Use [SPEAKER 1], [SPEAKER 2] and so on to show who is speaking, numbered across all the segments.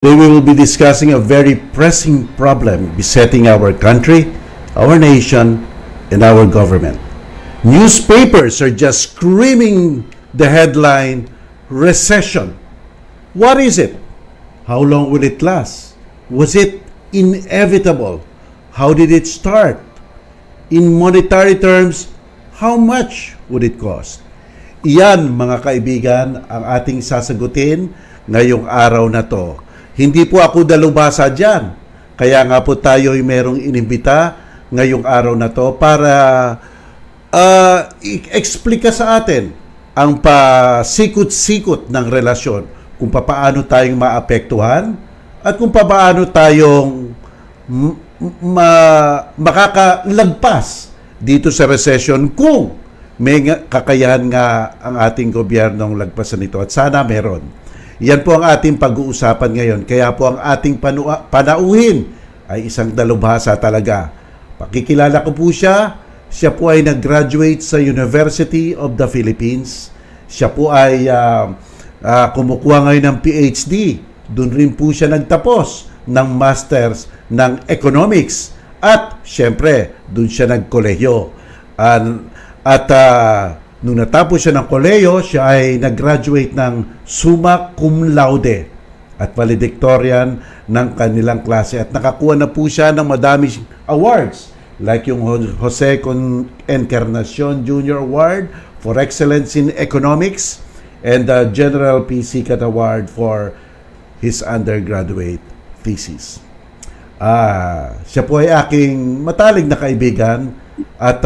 [SPEAKER 1] We will be discussing a very pressing problem besetting our country, our nation, and our government. Newspapers are just screaming the headline, recession. What is it? How long will it last? Was it inevitable? How did it start? In monetary terms, how much would it cost? Iyan, mga kaibigan, ang ating sasagutin ngayong araw na to. Hindi po ako dalubhasa dyan. Kaya nga po tayo ay merong inimbita ngayong araw na to para i-explica sa atin ang pasikot-sikot ng relasyon, kung paano tayong maapektuhan at kung paano tayong makakalagpas dito sa recession kung may kakayahan nga ang ating gobyernong lagpasan ito, at sana meron. Yan po ang ating pag-uusapan ngayon. Kaya po ang ating panauhin ay isang dalubhasa talaga. Pakikilala ko po siya. Siya po ay nag-graduate sa University of the Philippines. Siya po ay kumukuha ngayon ng PhD. Doon rin po siya nagtapos ng Masters ng Economics. At syempre, doon siya nagkolehiyo. Nung natapos siya ng kolehiyo, siya ay nag-graduate ng summa cum laude at valedictorian ng kanilang klase. At nakakuha na po siya ng madami awards like yung Jose Encarnacion Jr. Award for Excellence in Economics and the General P. Sicat Award for his undergraduate thesis. Siya po ay aking matalig na kaibigan at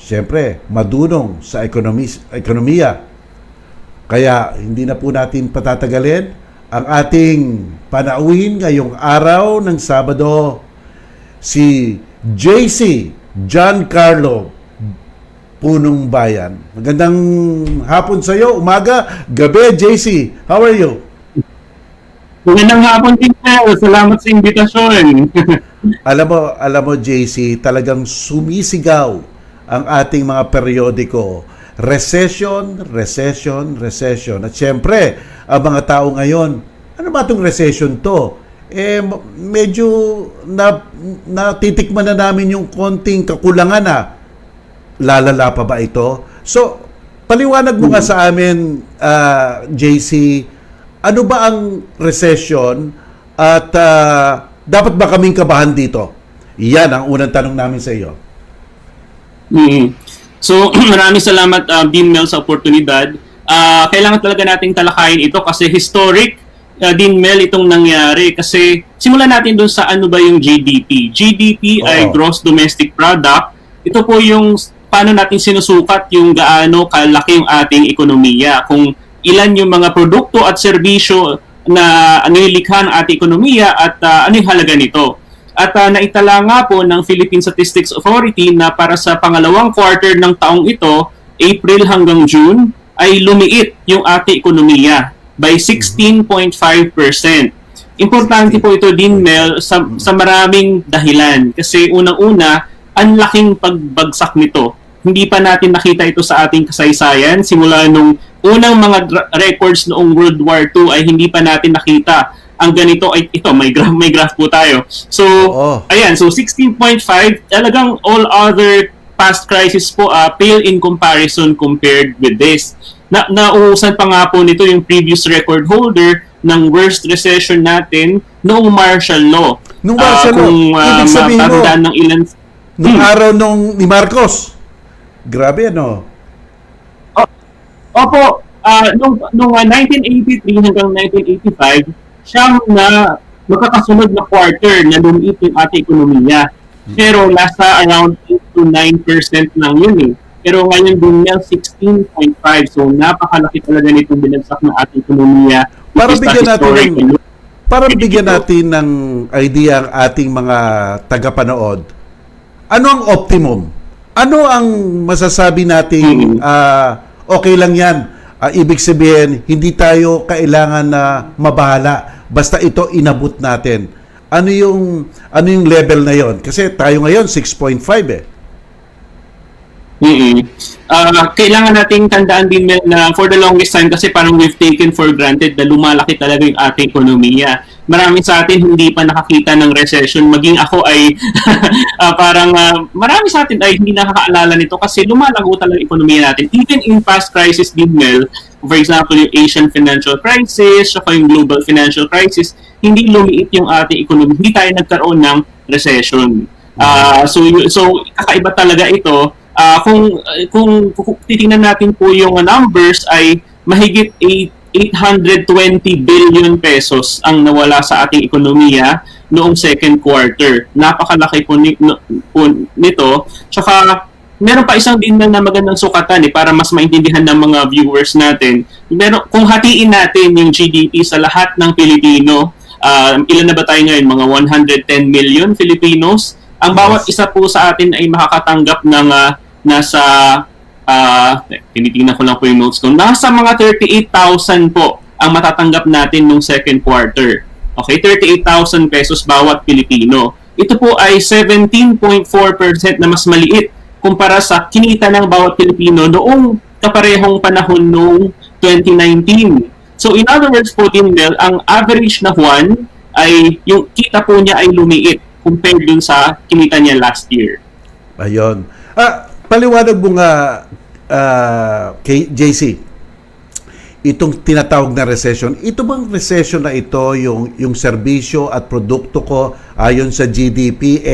[SPEAKER 1] siyempre, madunong sa ekonomiya. Kaya hindi na po natin patatagalin ang ating panauhin ngayong araw ng Sabado, si JC Giancarlo Punong Bayan. Magandang hapon sa iyo, umaga, gabi, JC. How are you?
[SPEAKER 2] Magandang hapon din po. Salamat sa imbitasyon.
[SPEAKER 1] alam mo JC, talagang sumisigaw ang ating mga periodiko. Recession. At syempre, ang mga tao ngayon, ano ba itong recession to? Medyo natitikman na namin yung konting kakulangan na. Lalala pa ba ito? So, paliwanag mo nga sa amin, JC, ano ba ang recession at dapat ba kaming kabahan dito? Yan ang unang tanong namin sa iyo.
[SPEAKER 2] So, maraming salamat, Dean Mel, sa oportunidad. Kailangan talaga nating talakayin ito kasi historic, Dean Mel, itong nangyari. Kasi simulan natin dun sa ano ba yung GDP. GDP ay Gross Domestic Product. Ito po yung paano natin sinusukat yung gaano kalaki yung ating ekonomiya. Kung ilan yung mga produkto at serbisyo na nilikha ng ating ekonomiya at ano yung halaga nito. At naitala nga po ng Philippine Statistics Authority na para sa pangalawang quarter ng taong ito, April hanggang June, ay lumiit yung ating ekonomiya by 16.5%. Importante po ito din, Mel, sa maraming dahilan. Kasi unang-una, ang laking pagbagsak nito. Hindi pa natin nakita ito sa ating kasaysayan. Simula nung unang mga records noong World War II ay hindi pa natin nakita ang ganito. Ay ito, may graph po tayo. So, ayan, so 16.5, talagang all other past crisis po pale in comparison compared with this. Nauusan pa nga po nito yung previous record holder ng worst recession natin noong martial law.
[SPEAKER 1] Nung martial law, ibig sabihin mo,
[SPEAKER 2] ng ilan
[SPEAKER 1] nung araw ni Marcos. Grabe, ano?
[SPEAKER 2] Opo, nung 1983 hanggang 1985, siyang na magkakasunod na quarter na lumiit yung ating ekonomiya. Pero nasa around 8 to 9% lang yun eh. Pero ngayon din niya 16.5. So napakalaki talaga nitong binagsak ng ating ekonomiya.
[SPEAKER 1] Para bigyan natin ng idea ang ating mga tagapanood, ano ang optimum? Ano ang masasabi nating okay lang yan? Ibig sabihin, hindi tayo kailangan na mabahala. Basta ito inabot natin. Ano yung level na yon? Kasi tayo ngayon 6.5 eh.
[SPEAKER 2] Mm. Kailangan nating tandaan din Mel, na for the longest time kasi parang we've taken for granted na lumalaki talaga yung ating ekonomiya. Marami sa atin hindi pa nakakita ng recession. Maging ako ay parang marami sa atin ay hindi nakakaalala nito kasi lumalago talaga yung ekonomiya natin. Even in past crisis din Mel, for example yung Asian financial crisis, saka yung global financial crisis, hindi lumiit yung ating ekonomiya. Hindi tayo nagkaroon ng recession. So kakaiba talaga ito. Kung titingnan natin po yung numbers ay mahigit 820 billion pesos ang nawala sa ating ekonomiya noong second quarter. Napakalaki po, nito. Tsaka meron pa isang din na magandang sukatan para mas maintindihan ng mga viewers natin. Kung hatiin natin yung GDP sa lahat ng Pilipino, ilan na ba tayo ngayon? Mga 110 million Filipinos. Ang bawat isa po sa atin ay makakatanggap ng nasa tinitingnan ko lang po yung notes ko. Nasa mga 38,000 po ang matatanggap natin nung second quarter. Okay, 38,000 pesos bawat Pilipino. Ito po ay 17.4% na mas maliit kumpara sa kinita ng bawat Pilipino noong kaparehong panahon noong 2019. So in other words po din Mel, ang average na Juan ay yung kita po niya ay lumiit compared dun sa kinita niya last year.
[SPEAKER 1] Ayun. Paliwanag mo nga, kay JC, itong tinatawag na recession, ito bang recession na ito, yung serbisyo at produkto ko ayon sa GDP,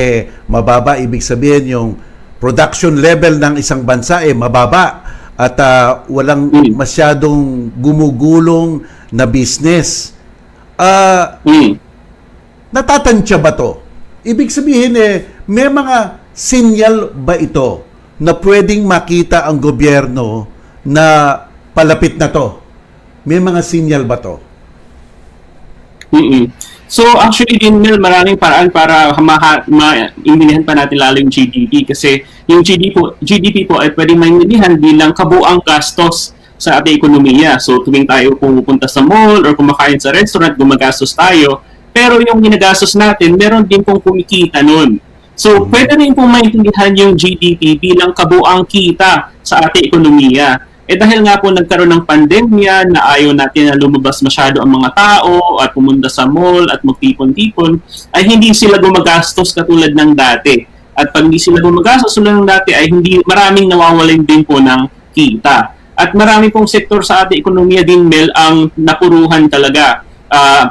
[SPEAKER 1] mababa, ibig sabihin yung production level ng isang bansa, mababa, at walang masyadong gumugulong na business. Natatantya ba to? Ibig sabihin may mga sinyal ba ito na pwedeng makita ang gobyerno na palapit na to? May mga sinyal ba to?
[SPEAKER 2] So actually din Mel, maraming paraan para maintindihan pa natin lalo yung GDP kasi yung GDP po ay pwedeng maintindihan bilang kabuang gastos sa ating ekonomiya. So tuwing tayo pupunta sa mall or kumakain sa restaurant, gumagastos tayo. Pero yung ginagastos natin, meron din pong kumikita nun. So, pwede rin pong maintindihan yung GDP bilang kabuang kita sa ating ekonomiya. Dahil nga po nagkaroon ng pandemya na ayaw natin na lumabas masyado ang mga tao at pumunta sa mall at magtipon-tipon, ay hindi sila gumagastos katulad ng dati. At pag hindi sila gumagastos tulad ng dati, ay hindi maraming nawawalan din po ng kita. At marami pong sektor sa ating ekonomiya din, Mel, ang napuruhan talaga.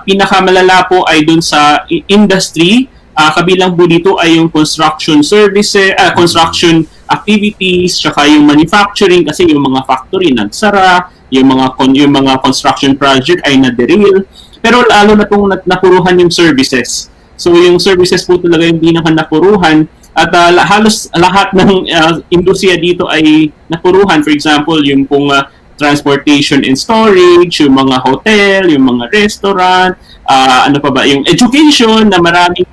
[SPEAKER 2] Pinakamalala po ay dun sa industry, kabilang po dito ay yung construction services, construction activities, tsaka yung manufacturing kasi yung mga factory nagsara, yung mga construction project ay na-derail. Pero lalo na pong napuruhan yung services. So yung services po talaga yung pinaka-napuruhan at halos lahat ng industriya dito ay napuruhan. For example, yung pong transportation and storage, yung mga hotel, yung mga restaurant, ano pa ba, yung education na maraming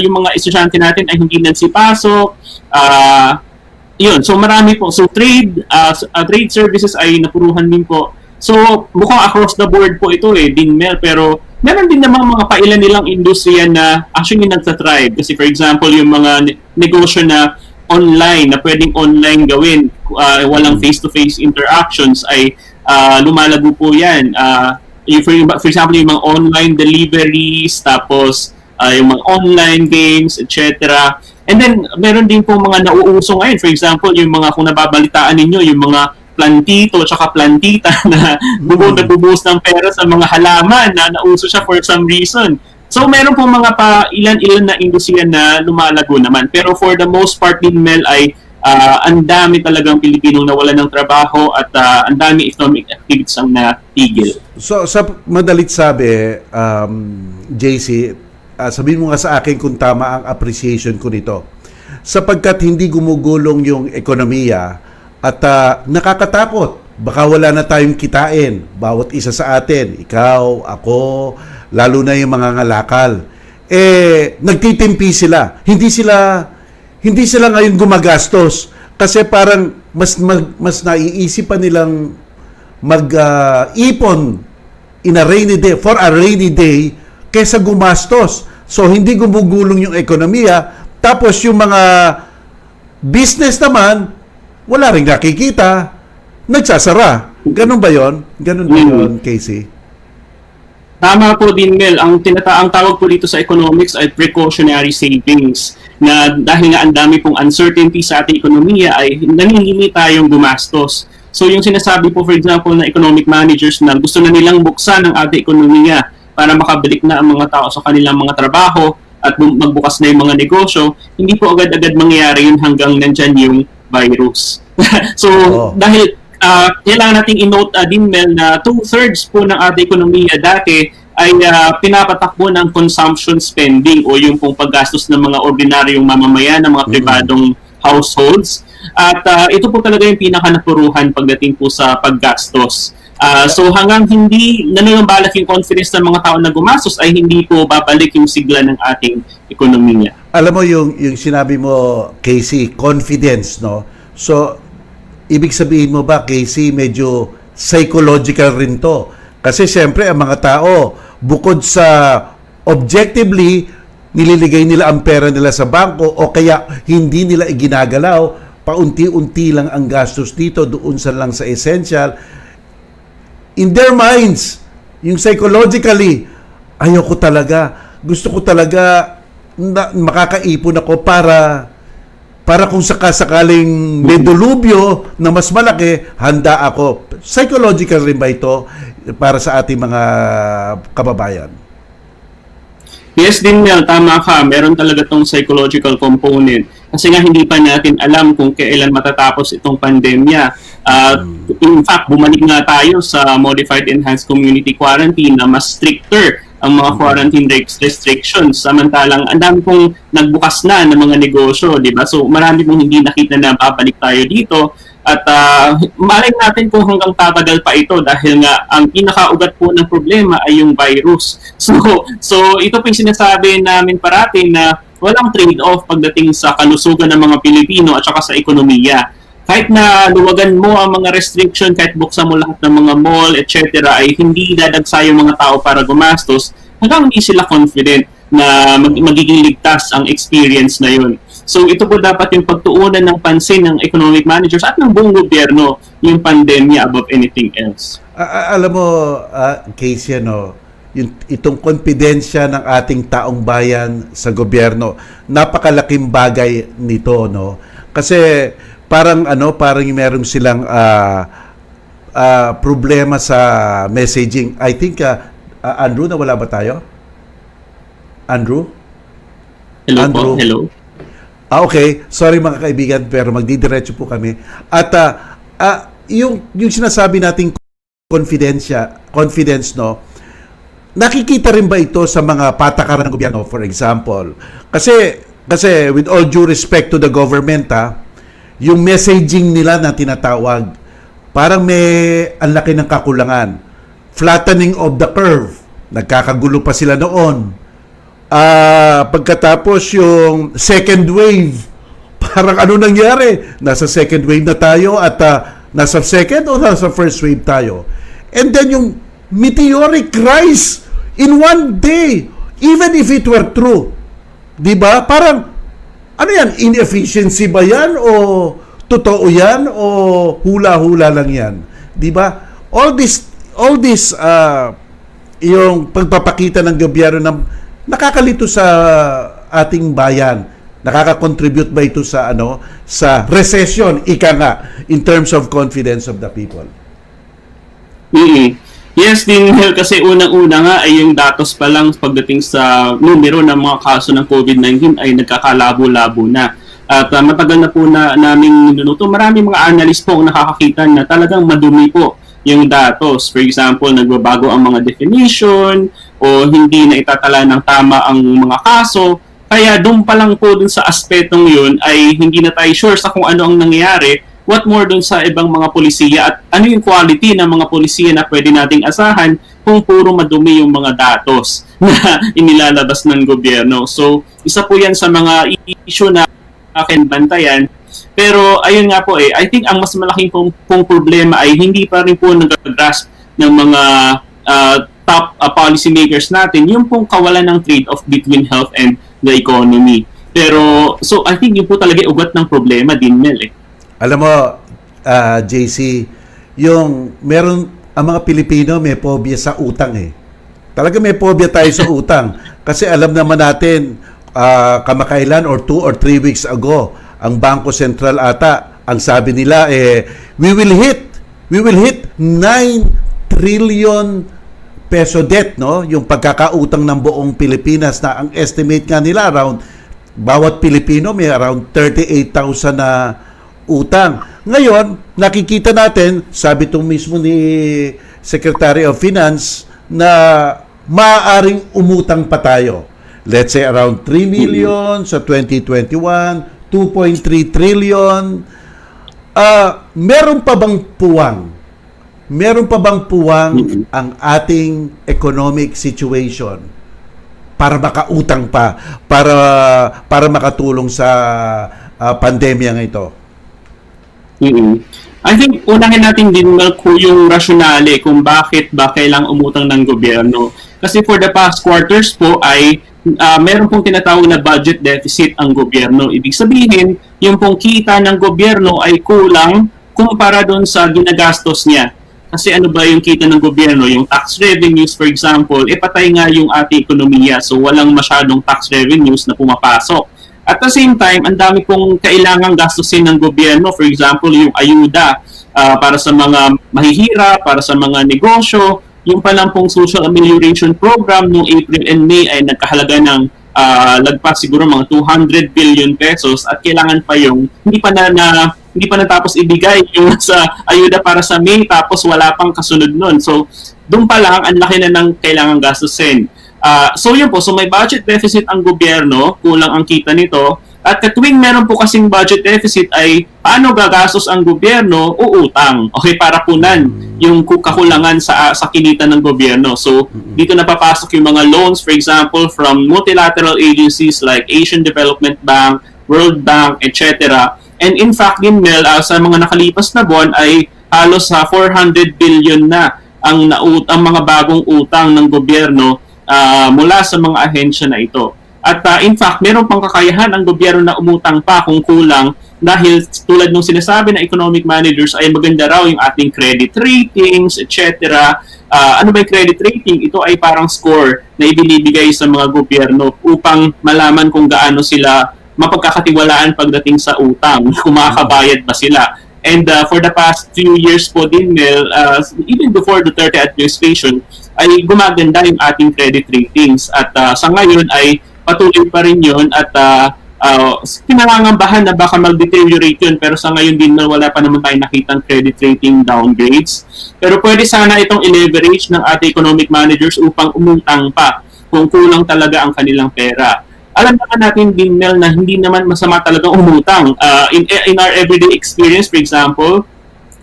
[SPEAKER 2] yung mga estudyante natin ay hindi nagsipasok. Yun, so marami po. So trade services ay napuruhan din po. So mukhang across the board po ito din Mel, pero meron din namang mga pailan nilang industriya na actually nagtatribe. Kasi for example, yung mga negosyo na online, na pwedeng online gawin, walang face-to-face interactions ay lumalago po yan. For example, yung mga online deliveries, tapos yung mga online games, etc. And then, meron din po mga nauuso ngayon. For example, yung mga, kung nababalitaan ninyo, yung mga plantito tsaka plantita na nagbubuhos ng pera sa mga halaman na nauso siya for some reason. So, meron po mga ilan-ilan na industriya na lumalago naman. Pero for the most part din, Mel, ay ang dami talagang Pilipinong nawalan ng trabaho at ang dami economic activities ang natigil.
[SPEAKER 1] So, sa madalit sabi, JC, sabihin mo nga sa akin kung tama ang appreciation ko nito. Sapagkat hindi gumugulong yung ekonomiya at nakakatakot. Baka wala na tayong kitain. Bawat isa sa atin, ikaw, ako, lalo na yung mga ngalakal. Nagtitimpi sila. Hindi sila ngayon gumagastos kasi parang mas naiisip pa nilang mag-ipon for a rainy day kaysa gumastos. So hindi gumugulong yung ekonomiya, tapos yung mga business naman wala ring nakikita, nagsasara. Ganun ba yon? Ganun ba yon, Casey?
[SPEAKER 2] Tama po din, Mel. Ang tawag po dito sa economics ay precautionary savings, na dahil nga ang dami pong uncertainty sa ating ekonomiya ay nanginginig tayong gumastos. So yung sinasabi po, for example, na economic managers na gusto na nilang buksan ang ating ekonomiya para makabalik na ang mga tao sa kanilang mga trabaho at magbukas na yung mga negosyo, hindi po agad-agad mangyayari yun hanggang nandyan yung virus. So dahil kailangan nating i-note din, Mel, na 2/3 po ng ating ekonomiya dati ay pinapatakbo ng consumption spending o yung pong paggastos ng mga ordinaryong mamamayan, ng mga pribadong households. At ito po talaga yung pinakanapuruhan pagdating po sa paggastos. So hanggang hindi nanunumbalak yung confidence ng mga tao na gumastos ay hindi po babalik yung sigla ng ating ekonomiya.
[SPEAKER 1] Alam mo yung sinabi mo, Casey, confidence, no? So, ibig sabihin mo ba, Casey, medyo psychological rin to? Kasi siyempre, ang mga tao, bukod sa objectively, nililigay nila ang pera nila sa bangko o kaya hindi nila iginagalaw, paunti-unti lang ang gastos dito, doon sa lang sa essential. In their minds, yung psychologically, ayoko talaga, gusto ko talaga na makakaipon ako para kung sakasakaling may delubyo na mas malaki, handa ako. Psychological rin ba ito para sa ating mga kababayan?
[SPEAKER 2] Yes din, Mel, tama ka. Meron talaga tong psychological component. Kasi nga hindi pa natin alam kung kailan matatapos itong pandemya. In fact, bumalik nga tayo sa Modified Enhanced Community Quarantine na mas stricter ang mga quarantine restrictions. Samantalang ang dami pong nagbukas na ng mga negosyo, di ba? So marami pong hindi nakita na babalik tayo dito. At malay natin kung hanggang tatagal pa ito dahil nga ang pinakaugat po ng problema ay yung virus. So ito po yung sinasabi namin parati na walang trade-off pagdating sa kalusugan ng mga Pilipino at saka sa ekonomiya. Kahit na luwagan mo ang mga restriction, kahit buksan mo lahat ng mga mall, etc., ay hindi dadagsa yung mga tao para gumastos hanggang hindi sila confident na magiging ligtas ang experience na yun. So ito po dapat yung pagtuunan ng pansin ng economic managers at ng buong gobyerno, yung pandemya above anything else.
[SPEAKER 1] Alam mo, Casey, itong kompidensya ng ating taong bayan sa gobyerno, napakalaking bagay nito, no? Kasi parang meron silang problema sa messaging. I think Andrew, nawala ba tayo? Andrew?
[SPEAKER 2] Hello
[SPEAKER 1] Andrew?
[SPEAKER 2] po, hello.
[SPEAKER 1] Okay. Sorry mga kaibigan, pero magdidiretso po kami. At yung sinasabi nating confidence, no? Nakikita rin ba ito sa mga patakaran ng gobyerno, for example? Kasi with all due respect to the government, yung messaging nila na tinatawag, parang may ang laki ng kakulangan. Flattening of the curve. Nagkakagulo pa sila noon. Pagkatapos yung second wave, parang ano nangyari? Nasa second wave na tayo at nasa second o nasa first wave tayo. And then yung meteoric rise in one day, even if it were true. Diba? Parang, ano yan? Inefficiency ba yan? O totoo yan? O hula-hula lang yan? Diba? All this yung pagpapakita ng gobyerno ng nakakalito sa ating bayan. Nakaka-contribute ba ito sa sa recession, ika nga, in terms of confidence of the people?
[SPEAKER 2] Yes din, kasi unang-una nga ay yung datos pa lang pagdating sa numero ng mga kaso ng COVID-19 ay nagkakalabo-labo na. At matagal na po naming ninunuto. Maraming mga analyst po ang nakakakita na talagang madumi po yung datos. For example, nagbabago ang mga definition o hindi na itatala ng tama ang mga kaso. Kaya doon pa lang po dun sa aspetong yun ay hindi na tayo sure sa kung ano ang nangyayari. What more dun sa ibang mga polisiya at ano yung quality ng mga polisiya na pwede nating asahan kung puro madumi yung mga datos na inilalabas ng gobyerno. So, isa po yan sa mga issue na akin bantayan. Pero ayun nga po I think ang mas malaking pong problema ay hindi pa rin po nag-grasp ng mga top policymakers natin yung pong kawalan ng trade-off between health and the economy. Pero, so I think yun po talaga ugat ng problema din, Mel.
[SPEAKER 1] Alam mo, JC, ang mga Pilipino may phobia sa utang eh. Talaga may phobia tayo sa utang. Kasi alam naman natin, kamakailan or 2 or 3 weeks ago, ang Bangko Sentral ata, ang sabi nila we will hit 9 trillion peso debt, no? Yung pagkakautang ng buong Pilipinas na ang estimate nga nila around bawat Pilipino may around 38,000 na utang. Ngayon, nakikita natin, sabi itong mismo ni Secretary of Finance, na maaaring umutang pa tayo. Let's say around 3 million sa 2021, 2.3 trillion. Meron pa bang puwang? Meron pa bang puwang ang ating economic situation para makautang pa, para makatulong sa pandemya ng ito?
[SPEAKER 2] I think unahin natin din yung rasyonale kung bakit ba kailangang umutang ng gobyerno. Kasi for the past quarters po ay meron pong tinatawag na budget deficit ang gobyerno. Ibig sabihin, yung pong kita ng gobyerno ay kulang kumpara doon sa ginagastos niya. Kasi ano ba yung kita ng gobyerno? Yung tax revenues, for example, patay nga yung ating ekonomiya. So walang masyadong tax revenues na pumapasok. At the same time, ang dami pong kailangang gastusin ng gobyerno. For example, yung ayuda para sa mga mahihirap, para sa mga negosyo. Yung palang pong social amelioration program noong April and May ay nagkahalaga ng lagpas siguro mga 200 billion pesos at kailangan pa yung hindi pa natapos ibigay yung sa ayuda para sa May tapos wala pang kasunod nun. So, doon pa lang ang laki na ng kailangang gastusin. So yun po, so may budget deficit ang gobyerno, kulang ang kita nito, at katuwing meron po kasing budget deficit ay paano gagastos ang gobyerno? Uutang. Okay, para punan yung kakulangan sa kinita ng gobyerno. So dito napapasok yung mga loans, for example, from multilateral agencies like Asian Development Bank, World Bank, etc. And in fact, din Mel, sa mga nakalipas na buwan ay halos sa 400 billion na ang mga bagong utang ng gobyerno mula sa mga ahensya na ito. At in fact, meron pang kakayahan ang gobyerno na umutang pa kung kulang dahil tulad nung sinasabi ng economic managers ay maganda raw yung ating credit ratings, etc. Ano ba yung credit rating? Ito ay parang score na ibinibigay sa mga gobyerno upang malaman kung gaano sila mapagkakatiwalaan pagdating sa utang, kung makakabayad ba sila. And for the past few years po din, Mel, even before the Duterte administration, ay gumaganda yung ating credit ratings. At sa ngayon ay patuloy pa rin yun at pinangangambahan na baka mag-deteriorate yun. Pero sa ngayon din wala pa naman tayong nakitang credit rating downgrades. Pero pwede sana itong i-leverage ng ating economic managers upang umutang pa kung kulang talaga ang kanilang pera. Alam naman natin din, Mel, na hindi naman masama talagang umutang. In our everyday experience, for example,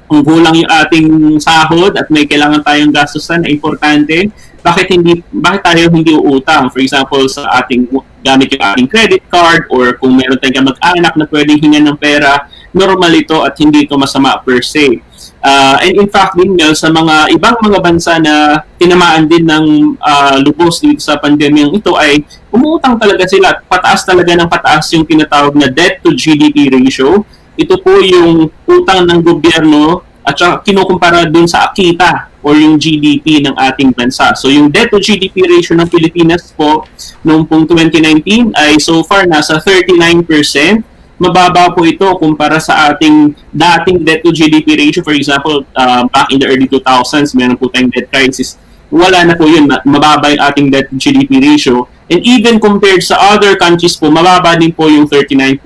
[SPEAKER 2] kung kulang yung ating sahod at may kailangan tayong gastusan na importante, bakit tayo hindi uutang? For example, sa gamit yung ating credit card or kung meron tayong mag-anak na pwedeng hingan ng pera, normal ito at hindi ito masama per se. And in fact din, Mel, sa mga ibang mga bansa na tinamaan din ng lubos dito sa pandemyang ito ay umuutang talaga sila at pataas talaga ng pataas yung tinatawag na debt to GDP ratio. Ito po yung utang ng gobyerno at saka kinukumpara dun sa kita or yung GDP ng ating bansa. So yung debt to GDP ratio ng Pilipinas po noong pong 2019 ay so far nasa 39%. Mababa po ito kumpara sa ating dating debt to GDP ratio. For example, back in the early 2000s, meron po tayong debt crisis. Wala na po yun. Mababa yung ating debt to GDP ratio. And even compared sa other countries po, mababa din po yung 39%.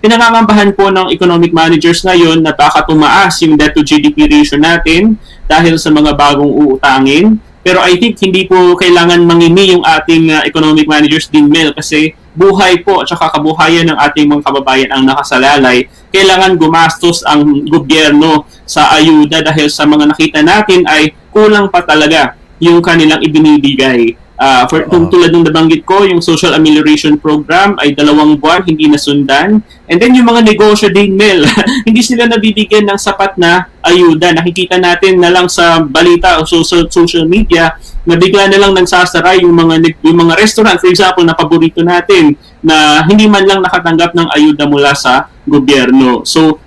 [SPEAKER 2] Pinangangambahan po ng economic managers ngayon na baka tumaas yung debt to GDP ratio natin dahil sa mga bagong uutangin. Pero I think hindi po kailangan mangimi yung ating economic managers din, Mel, kasi buhay po at saka kabuhayan ng ating mga kababayan ang nakasalalay. Kailangan gumastos ang gobyerno sa ayuda dahil sa mga nakita natin ay kulang pa talaga yung kanilang ibinibigay. Tulad ng nabanggit ko, yung social amelioration program ay 2 buwan hindi nasundan. And then yung mga negosyo din, Mel, hindi sila nabibigyan ng sapat na ayuda. Nakikita natin na lang sa balita o social media na bigla na lang nagsasara yung mga restaurant, for example, na paborito natin, na hindi man lang nakatanggap ng ayuda mula sa gobyerno. So,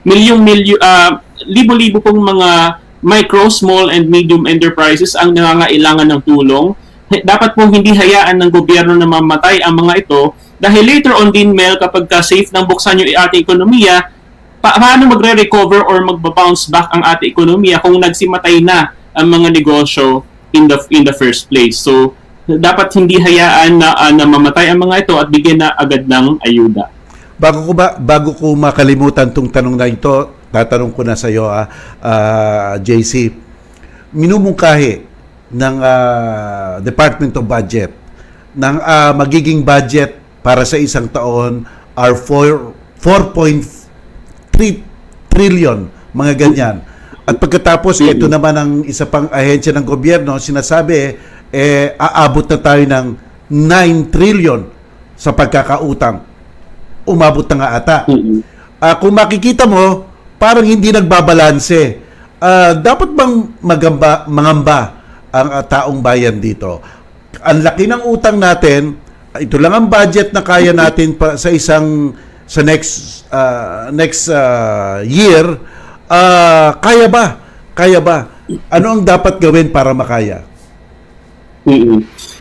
[SPEAKER 2] libo-libo pong mga micro, small, and medium enterprises ang nangangailangan ng tulong. Dapat pong hindi hayaan ng gobyerno na mamatay ang mga ito dahil later on din, Mel, kapag safe nang buksan yung ating ekonomiya, paano magre-recover or magba-bounce back ang ating ekonomiya kung nagsimatay na ang mga negosyo in the first place. So, dapat hindi hayaan na mamatay ang mga ito at bigyan na agad ng ayuda.
[SPEAKER 1] Bago ko makalimutan tong tanong na ito, tatanong ko na sa iyo, JC. Minumungkahi ng Department of Budget ng magiging budget para sa isang taon are 4.3 trillion, mga ganyan. At pagkatapos, ito naman ang isa pang ahensya ng gobyerno, sinasabi, aabot na tayo ng 9 trillion sa pagkakautang. Umabot na nga ata. Kung makikita mo, parang hindi nagbabalanse. Dapat bang mangamba ang taong bayan dito? Ang laki ng utang natin, ito lang ang budget na kaya natin sa next year. Kaya ba? Ano ang dapat gawin para makaya?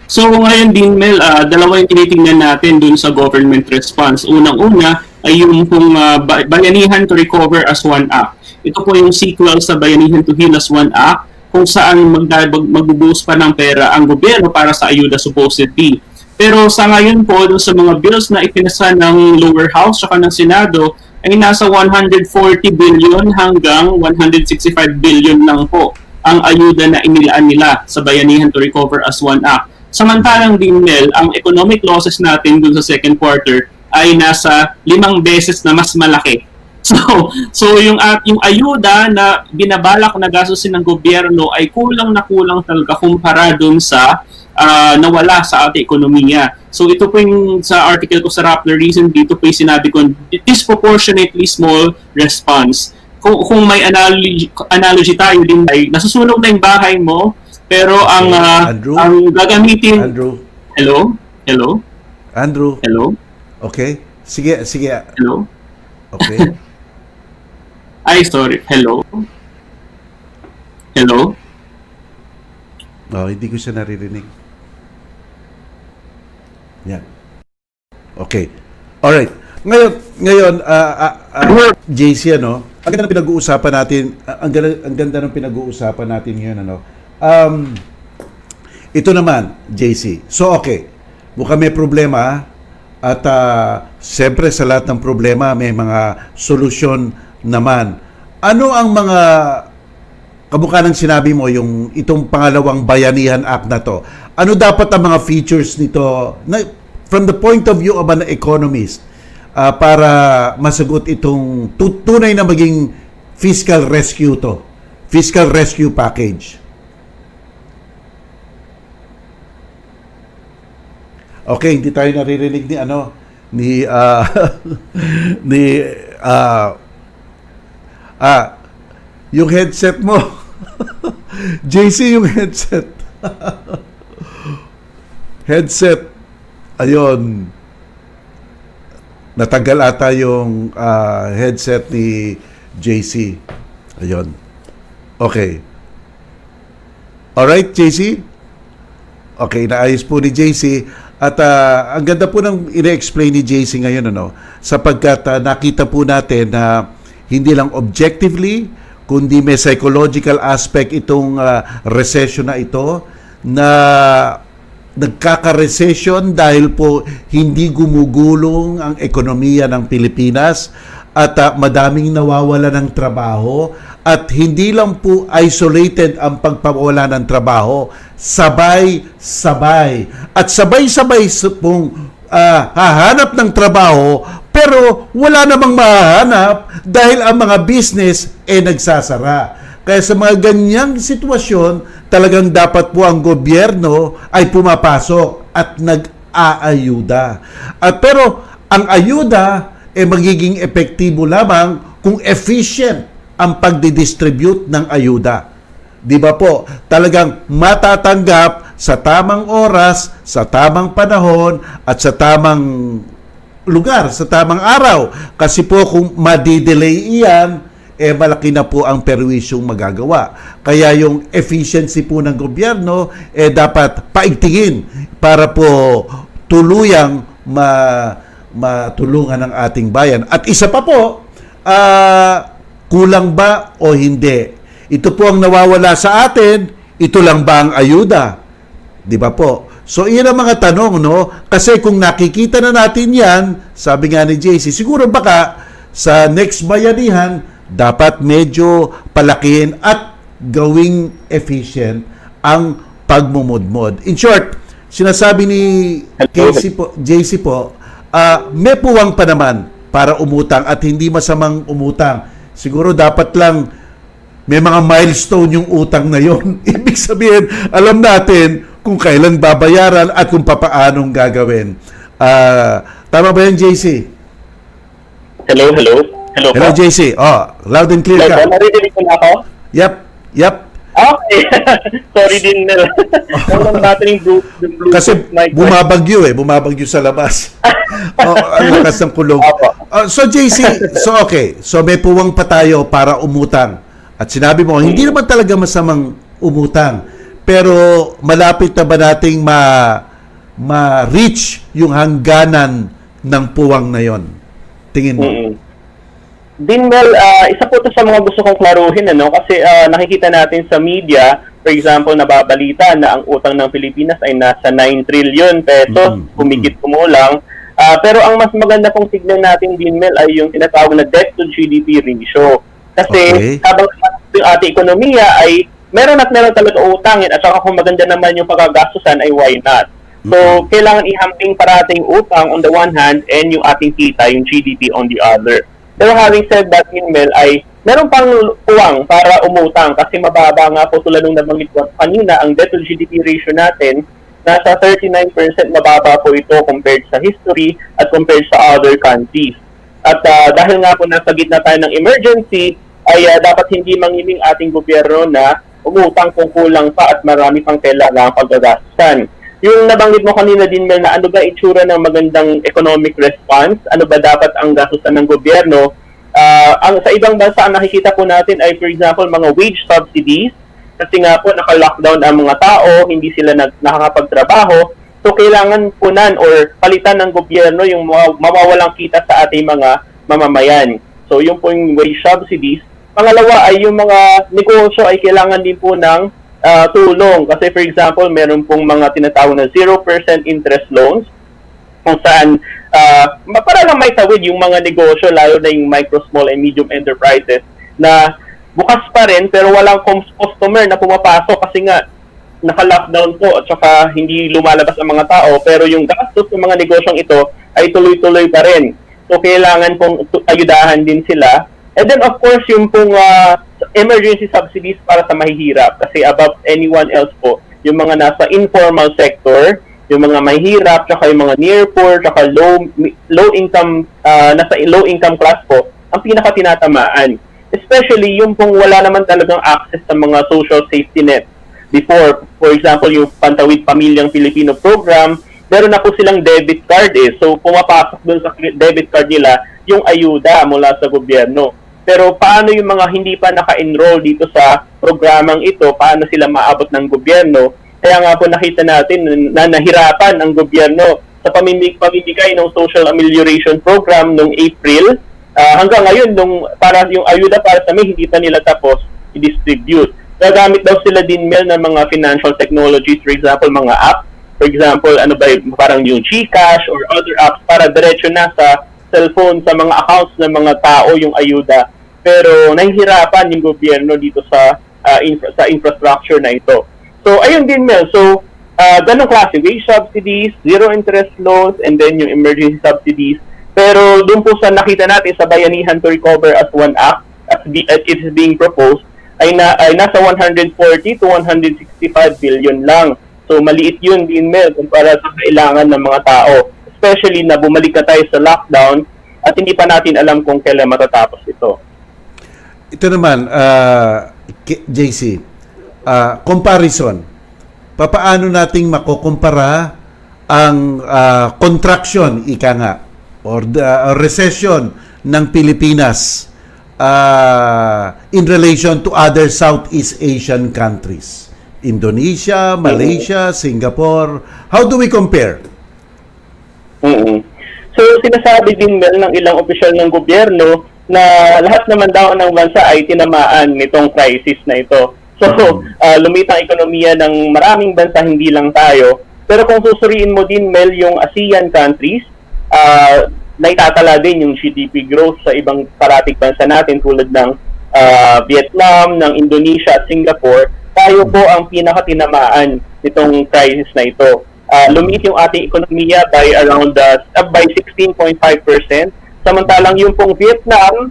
[SPEAKER 2] So ngayon din, Mel, dalawa yung tinitingnan natin dun sa government response. Unang-una ay yung Bayanihan to Recover as One Act. Ito po yung sequel sa Bayanihan to Heal as One Act, kung saan magbubuhos pa ng pera ang gobyerno para sa ayuda supposedly. Pero sa ngayon po, dun sa mga bills na ipinasa ng lower house at ng Senado, ay nasa 140 billion hanggang 165 billion lang po ang ayuda na inilaan nila sa Bayanihan to Recover as One Act. Samantalang din, Mel, ang economic losses natin dun sa second quarter ay nasa 5 beses na mas malaki. So yung ayuda na binabalak na gastusin ng gobyerno ay kulang na kulang talaga kumpara dun sa nawala sa ating ekonomiya. So ito po yung sa article ko sa Rappler Reason, dito po yung sinabi ko, disproportionately small response. Kung may analogy tayo din, ay nasusunog na yung bahay mo, pero ang gagamitin...
[SPEAKER 1] Andrew?
[SPEAKER 2] Hello?
[SPEAKER 1] Andrew?
[SPEAKER 2] Hello?
[SPEAKER 1] Okay. Sige.
[SPEAKER 2] Hello?
[SPEAKER 1] Okay.
[SPEAKER 2] Ay, sorry. Hello?
[SPEAKER 1] Hindi ko siya naririnig. Yan. Okay. Alright. Ngayon, JC, ang ganda ng pinag-uusapan natin, ang ganda ng pinag-uusapan natin ngayon, ito naman, JC. So, okay. Mukhang may problema, at siyempre sa lahat ng problema, may mga solusyon naman. Ano ang mga kamukha ng sinabi mo, itong pangalawang Bayanihan Act na to? Ano dapat ang mga features nito from the point of view of an economist para masagot itong tunay na maging fiscal rescue package? Okay, hindi tayo naririnig yung headset mo. JC, yung headset. Ayun. Natanggal ata yung headset ni JC. Ayun. Okay. Alright, JC? Okay, naayos po ni JC. At ang ganda po ng ine-explain ni JC ngayon, sapagkat nakita po natin na hindi lang objectively, kundi may psychological aspect itong recession na ito, na nagkaka-recession dahil po hindi gumugulong ang ekonomiya ng Pilipinas at madaming nawawala ng trabaho, at hindi lang po isolated ang pagpawala ng trabaho, sabay-sabay. At sabay-sabay pong hahanap ng trabaho, pero wala namang mahahanap dahil ang mga business nagsasara. Kaya sa mga ganyang sitwasyon, talagang dapat po ang gobyerno ay pumapasok at nag-aayuda. Pero ang ayuda magiging epektibo lamang kung efficient ang pagdidistribute ng ayuda. Di ba po? Talagang matatanggap sa tamang oras, sa tamang panahon, at sa tamang lugar, sa tamang araw. Kasi po kung madidelay iyan, malaki na po ang perwisyong magagawa. Kaya yung efficiency po ng gobyerno, dapat paigtingin para po tuluyang matulungan ang ating bayan. At isa pa po, kulang ba o hindi? Ito po ang nawawala sa atin, ito lang ba ang ayuda? Di ba po? So, iyan ang mga tanong, no? Kasi kung nakikita na natin yan, sabi nga ni JC, siguro baka sa next bayanihan, dapat medyo palakihin at gawing efficient ang pagmumudmod. In short, sinasabi ni JC po, may puwang pa naman para umutang at hindi masamang umutang. Siguro dapat lang may mga milestone yung utang na yon. Ibig sabihin, alam natin kung kailan babayaran at kung papaanong gagawin. Tama ba yan, JC?
[SPEAKER 3] Hello.
[SPEAKER 1] Hello, JC. Loud and clear ka.
[SPEAKER 3] Narinig ko na ako?
[SPEAKER 1] Yep.
[SPEAKER 3] Okay. Sorry din na.
[SPEAKER 1] Kasi bumabagyo sa labas. Ang lakas ng kulog. So JC, okay. So may puwang pa tayo para umutang. At sinabi mo, hindi naman talaga masamang umutang. Pero malapit na ba nating ma-reach yung hangganan ng puwang na yon? Tingin mo?
[SPEAKER 3] Dinmel, isa po ito sa mga gusto kong klaruhin, kasi nakikita natin sa media, for example, nababalita na ang utang ng Pilipinas ay nasa 9 trillion pesos, humigit kumulang. Pero ang mas maganda pong tignan natin, Dinmel, ay yung tinatawag na debt to GDP ratio. Kasi habang yung ating ekonomiya ay meron talaga utangin at saka kung maganda naman yung pagagastusan ay why not? So, kailangan ihamping parating utang on the one hand and yung ating kita, yung GDP on the other. Pero having said that, Mel, ay meron pang puwang para umutang kasi mababa nga po tulad nung nabanggit ko kanina, ang debt to GDP ratio natin, nasa 39%, mababa po ito compared sa history at compared sa other countries. At dahil nga po nasa gitna tayo ng emergency, ay dapat hindi mangiling ating gobyerno na umutang kung kulang pa at marami pang kailangang paggagastusan. Yung nabanggit mo kanina din, Mel, na ano ba itsura ng magandang economic response? Ano ba dapat ang gastusan ng gobyerno? Ang sa ibang bansa, ang nakikita po natin ay, for example, mga wage subsidies. Kasi nga po, naka-lockdown ang mga tao, hindi sila nakakapagtrabaho. So, kailangan punan or palitan ng gobyerno yung mawawalang kita sa ating mga mamamayan. So, yung po yung wage subsidies. Pangalawa ay yung mga negosyo ay kailangan din po ng tulong. Kasi for example, meron pong mga tinatawag na 0% interest loans kung saan para lang may tawid yung mga negosyo, lalo na yung micro, small, and medium enterprises na bukas pa rin pero walang customer na pumapasok kasi nga naka-lockdown po at saka hindi lumalabas ang mga tao pero yung gastos ng mga negosyong ito ay tuloy-tuloy pa rin. So kailangan pong ayudahan din sila. And then of course yung pong emergency subsidies para sa mahihirap kasi above anyone else po, yung mga nasa informal sector, yung mga mahihirap, tsaka yung mga near poor, tsaka low income, nasa low income class po, ang pinaka tinatamaan. Especially yung pong wala naman talagang access sa mga social safety net. Before, for example, yung Pantawid Pamilyang Pilipino program, meron na po silang debit card So, pumapasok dun sa debit card nila yung ayuda mula sa gobyerno. Pero paano yung mga hindi pa naka-enroll dito sa programang ito, paano sila maabot ng gobyerno? Kaya nga po nakita natin na nahirapan ang gobyerno sa pamimigay ng social amelioration program noong April. Hanggang ngayon, para yung ayuda para sa amin, hindi pa nila tapos i-distribute. Gagamit daw sila din, Mel, ng mga financial technologies, for example, mga app. For example, parang yung GCash or other apps para diretso na sa cellphone, sa mga accounts ng mga tao yung ayuda. Pero nahihirapan yung gobyerno dito sa infrastructure na ito. So, ayun din, Mel. So, ganong klase, wage subsidies, zero interest loans, and then yung emergency subsidies. Pero doon po sa nakita natin sa Bayanihan to Recover as One Act, as it is being proposed, ay nasa 140 to 165 billion lang. So maliit yun din, Mel, kumpara sa kailangan ng mga tao. Especially na bumalik na tayo sa lockdown at hindi pa natin alam kung kailan matatapos ito.
[SPEAKER 1] Ito naman, JC, comparison. Papaano nating makukumpara ang contraction, ika nga, or the recession ng Pilipinas in relation to other Southeast Asian countries? Indonesia, Malaysia, Singapore. How do we compare?
[SPEAKER 3] So sinasabi din, Mel, ng ilang opisyal ng gobyerno na lahat naman daw ng bansa ay tinamaan nitong crisis na ito. So lumit ang ekonomiya ng maraming bansa, hindi lang tayo. Pero kung susuriin mo din, Mel, yung ASEAN countries, naitatala din yung GDP growth sa ibang parating bansa natin tulad ng Vietnam, ng Indonesia at Singapore. Tayo po ang pinakatinamaan nitong crisis na ito. Lumiit yung ating ekonomiya by around by 16.5%. Samantalang yung pong Vietnam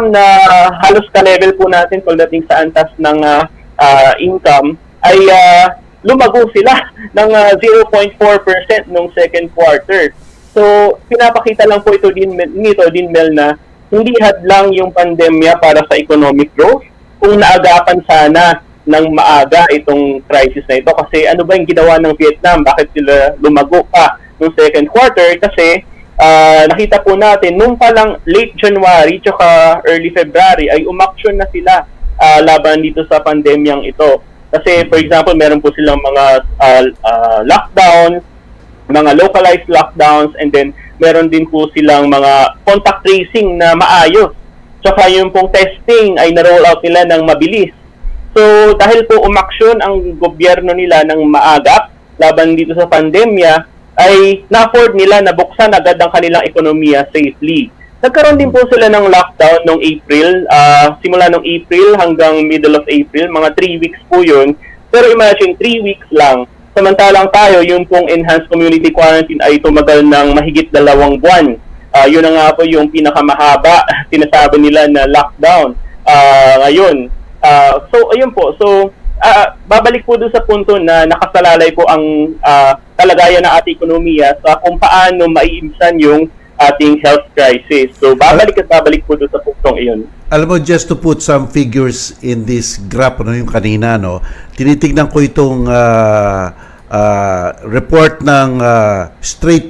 [SPEAKER 3] na halos ka-level po natin pagdating sa antas ng income ay lumago sila ng 0.4% nung second quarter. So pinapakita lang po ito din Mel, na hindi hadlang yung pandemya para sa economic growth kung naagapan sana ng maaga itong crisis na ito. Kasi ano ba yung ginawa ng Vietnam? Bakit sila lumago pa noong second quarter? Kasi nakita po natin, nung palang late January tsaka early February ay umaksyon na sila laban dito sa pandemyang ito. Kasi for example, meron po silang mga lockdown, mga localized lockdowns, and then meron din po silang mga contact tracing na maayos. Tsaka yung pong testing ay na-roll out nila ng mabilis. So, dahil po umaksyon ang gobyerno nila ng maagap laban dito sa pandemya, ay na-afford nila na buksan agad ang kanilang ekonomiya safely. Nagkaroon din po sila ng lockdown noong April, simula noong April hanggang middle of April, mga 3 weeks po yun. Pero imagine, 3 weeks lang. Samantalang tayo, yung pong enhanced community quarantine ay tumagal ng mahigit 2 buwan. Yun na nga po yung pinakamahaba, sinasabi nila na lockdown. Ngayon, so ayun po, so babalik po doon sa punto na nakasalalay po ang kalagayan ng ating ekonomiya sa kung paano maiibsan yung ating health crisis. So babalik po doon sa puntong iyon.
[SPEAKER 1] Alam mo, just to put some figures in this graph, yung kanina, tinitignan ko itong report ng Straits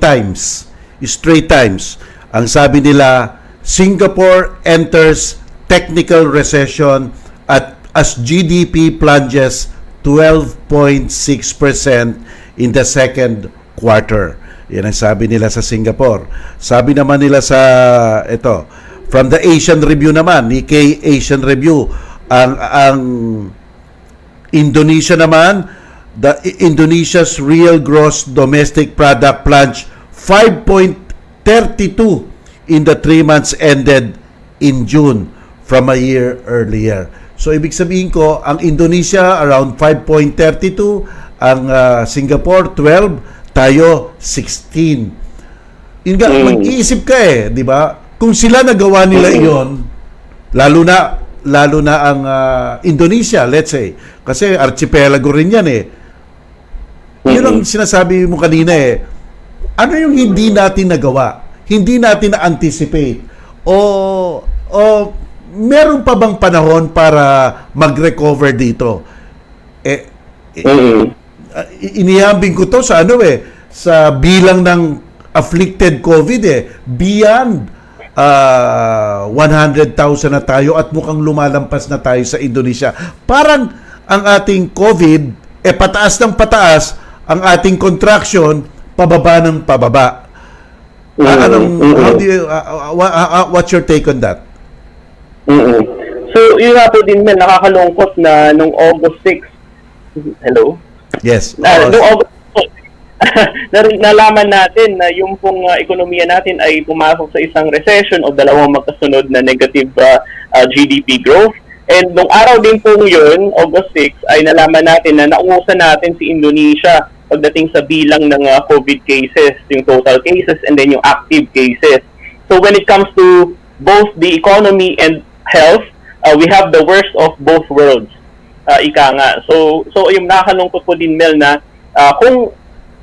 [SPEAKER 1] Times. Ang sabi nila, Singapore enters technical recession as GDP plunges 12.6% in the second quarter. Yan ang sabi nila sa Singapore. Sabi naman nila sa from the Asian Review naman, Nikkei Asian Review, ang Indonesia naman, Indonesia's real gross domestic product plunged 5.32 in the 3 months ended in June from a year earlier. So, ibig sabihin ko, ang Indonesia around 5.32, ang Singapore 12, tayo 16. Yun nga, mag-iisip ka di ba? Kung sila nagawa nila iyon, lalo na ang Indonesia, let's say, kasi archipelago rin yan Yun ang sinasabi mo kanina ano yung hindi natin nagawa? Hindi natin na-anticipate? O meron pa bang panahon para mag-recover dito? Inihambing ko to sa sa bilang ng afflicted COVID beyond 100,000 na tayo at mukhang lumalampas na tayo sa Indonesia. Parang ang ating COVID pataas ng pataas, ang ating contraction pababa ng pababa. What's your take on that?
[SPEAKER 3] So, yun nga po din, nakakalungkot na nung August 6, hello?
[SPEAKER 1] Yes.
[SPEAKER 3] Nung August 6, nalaman natin na yung pong ekonomiya natin ay pumasok sa isang recession o dalawang magkasunod na negative GDP growth. And nung araw din po yun, August 6, ay nalaman natin na naungusan natin si Indonesia pagdating sa bilang ng COVID cases, yung total cases and then yung active cases. So when it comes to both the economy and health, we have the worst of both worlds. Ika nga. So yung nakakalungkot po din, Mel, na kung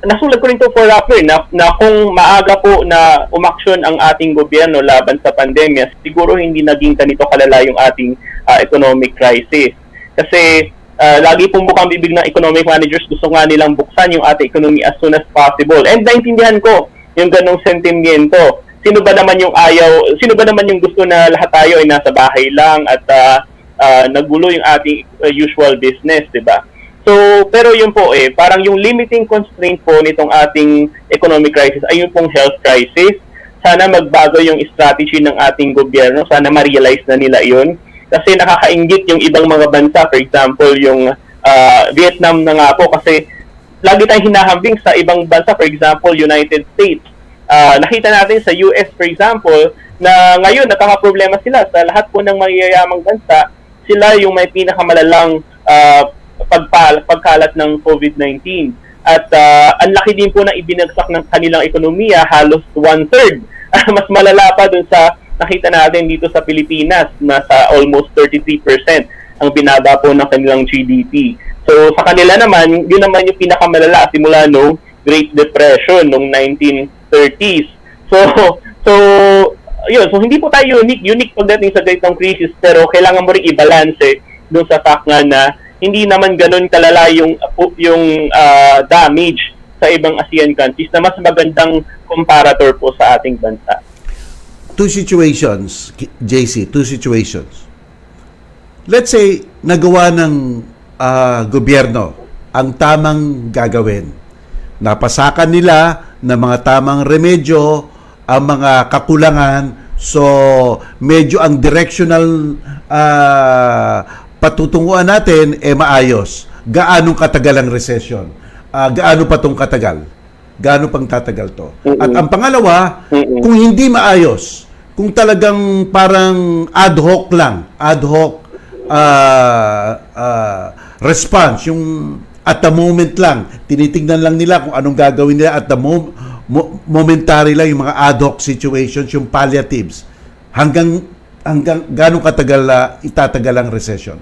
[SPEAKER 3] nasulat ko rin to for Rappler na kung maaga po na umaksyon ang ating gobyerno laban sa pandemya, siguro hindi naging ganito kalala yung ating economic crisis. Kasi lagi pong bukang bibig ng economic managers, gusto nga nilang buksan yung ating economy as soon as possible. And naintindihan ko yung ganong sentimiento. Sino ba naman yung gusto na lahat tayo ay nasa bahay lang at nagulo yung ating usual business, di ba? So, pero yun po parang yung limiting constraint po nitong ating economic crisis ay yung pong health crisis. Sana magbago yung strategy ng ating gobyerno, sana ma-realize na nila yun. Kasi nakakainggit yung ibang mga bansa, for example, yung Vietnam na nga po, kasi lagi tayong hinahambing sa ibang bansa, for example, United States. Nakita natin sa US, for example, na ngayon nakaka-problema sila sa lahat po ng mayayamang bansa, sila yung may pinakamalalang pagkalat ng COVID-19. At ang laki din po na ibinagsak ng kanilang ekonomiya, halos 1/3. Mas malala pa dun sa nakita natin dito sa Pilipinas, nasa almost 33% ang binaba po ng kanilang GDP. So sa kanila naman, yun naman yung pinakamalala simula no Great Depression noong 1930s. So yun, so hindi po tayo unique pagdating sa ganitong crisis, pero kailangan mo rin i-balance doon sa fact nga na hindi naman ganun kalala yung damage sa ibang ASEAN countries na mas magandang comparator po sa ating bansa.
[SPEAKER 1] Two situations, JC, two situations. Let's say, nagawa ng gobyerno ang tamang gagawin. Napasakan nila ng mga tamang remedyo ang mga kakulangan. So, medyo ang directional patutunguhan natin maayos. Gaano katagal ang recession? Gaano pa itong katagal? Gaano pang tatagal to? At ang pangalawa, kung hindi maayos, kung talagang parang ad hoc response, yung at the moment lang, tinitingnan lang nila kung anong gagawin nila at the momentary lang, yung mga ad hoc situations, yung palliatives, hanggang gaano katagal itatagal ang recession?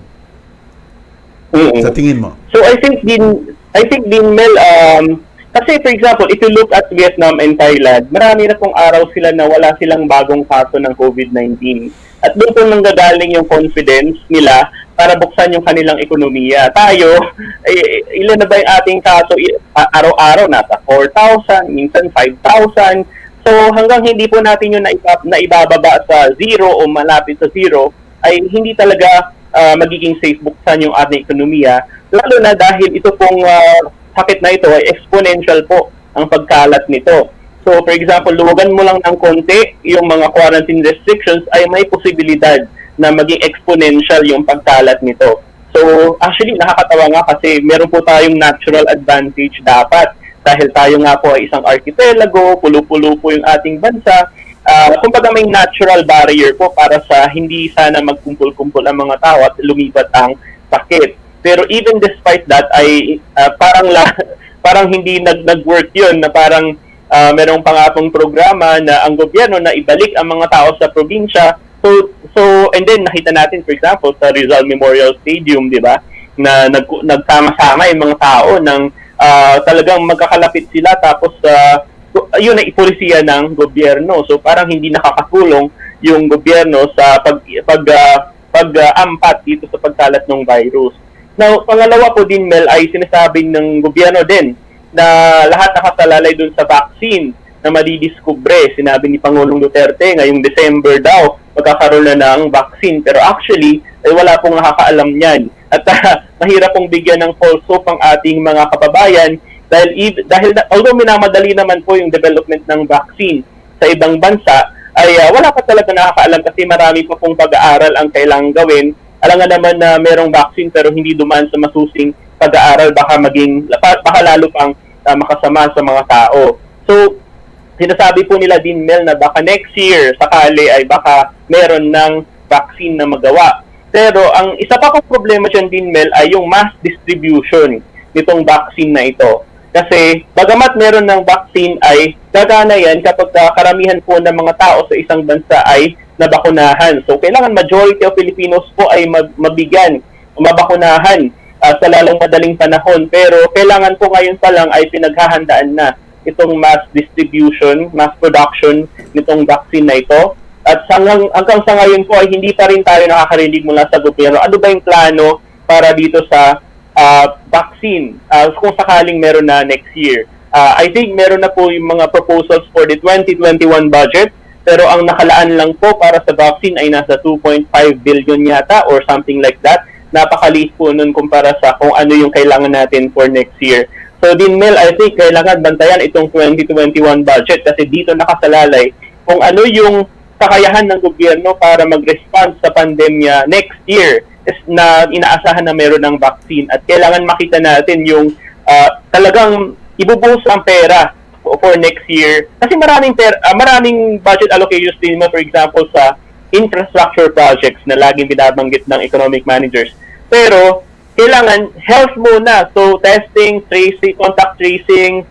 [SPEAKER 1] Sa tingin mo?
[SPEAKER 3] So I think din Mel, kasi for example, if you look at Vietnam and Thailand, marami na pong araw sila na wala silang bagong kaso ng COVID-19. At doon po nanggagaling yung confidence nila para buksan yung kanilang ekonomiya. Tayo, ilan na ba yung ating kaso? Araw-araw nasa 4,000, minsan 5,000. So hanggang hindi po natin yung naibababa sa zero o malapit sa zero, ay hindi talaga magiging safe buksan yung ating ekonomiya. Lalo na dahil ito pong sakit na ito ay exponential po ang pagkalat nito. So for example, luwagan mo lang ng konti yung mga quarantine restrictions ay may posibilidad na maging exponential yung pagkalat nito. So actually nakakatawa nga kasi meron po tayong natural advantage dapat dahil tayo nga po ay isang archipelago, pulo-pulo po yung ating bansa. Kumbaga may natural barrier po para sa hindi sana magkumpul-kumpul ang mga tao at lumipat ang sakit. Pero even despite that ay parang hindi nag-work yun, na parang merong pangapong programa na ang gobyerno na ibalik ang mga tao sa probinsya. So and then nakita natin for example sa Rizal Memorial Stadium, di ba, na nagsama-sama yung mga tao ng talagang magkakalapit sila, tapos yun ay ipolisiya ng gobyerno. So parang hindi nakakatulong yung gobyerno sa pag-ampat dito sa pagkalat ng virus. Now, pangalawa po din, Mel, ay sinasabi ng gobyerno din na lahat nakasalalay dun sa vaccine na madidiskubre. Sinabi ni Pangulong Duterte ngayong December daw magkakaroon na ng vaccine. Pero actually, ay wala pong nakakaalam niyan. At mahirap pong bigyan ng false hope ang ating mga kababayan dahil although minamadali naman po yung development ng vaccine sa ibang bansa, ay wala pa talaga nakakaalam kasi marami pa pong pag-aaral ang kailangang gawin. Alam nga naman na merong vaccine pero hindi dumaan sa masusing pag-aaral, baka lalo pang makasama sa mga tao. So, sinasabi po nila din, Mel, na baka next year, sakali ay baka meron ng vaccine na magawa. Pero ang isa pa pong problema dyan din, Mel, ay yung mass distribution nitong vaccine na ito. Kasi bagamat meron ng vaccine ay gagana yan kapag karamihan po ng mga tao sa isang bansa ay nabakunahan. So, kailangan majority of Filipinos po ay mabigyan, mabakunahan sa lalong madaling panahon. Pero kailangan po ngayon pa lang ay pinaghahandaan na itong mass distribution, mass production nitong vaccine na ito. At hanggang sa ngayon po ay hindi pa rin tayo nakakarinig mula sa gobyerno. Ano ba yung plano para dito sa vaccine kung sakaling meron na next year? I think meron na po yung mga proposals for the 2021 budget, pero ang nakalaan lang po para sa vaccine ay nasa 2.5 billion yata or something like that. Napakaliit po nun kumpara sa kung ano yung kailangan natin for next year. So Dinmel, I think kailangan bantayan itong 2021 budget kasi dito nakasalalay kung ano yung kakayahan ng gobyerno para mag-respond sa pandemya next year na inaasahan na meron ng vaccine. At kailangan makita natin yung talagang ibubuhos ang pera for next year. Kasi maraming budget allocations din mo, for example, sa infrastructure projects na laging binabanggit ng economic managers. Pero kailangan health muna. So testing, tracing, contact tracing,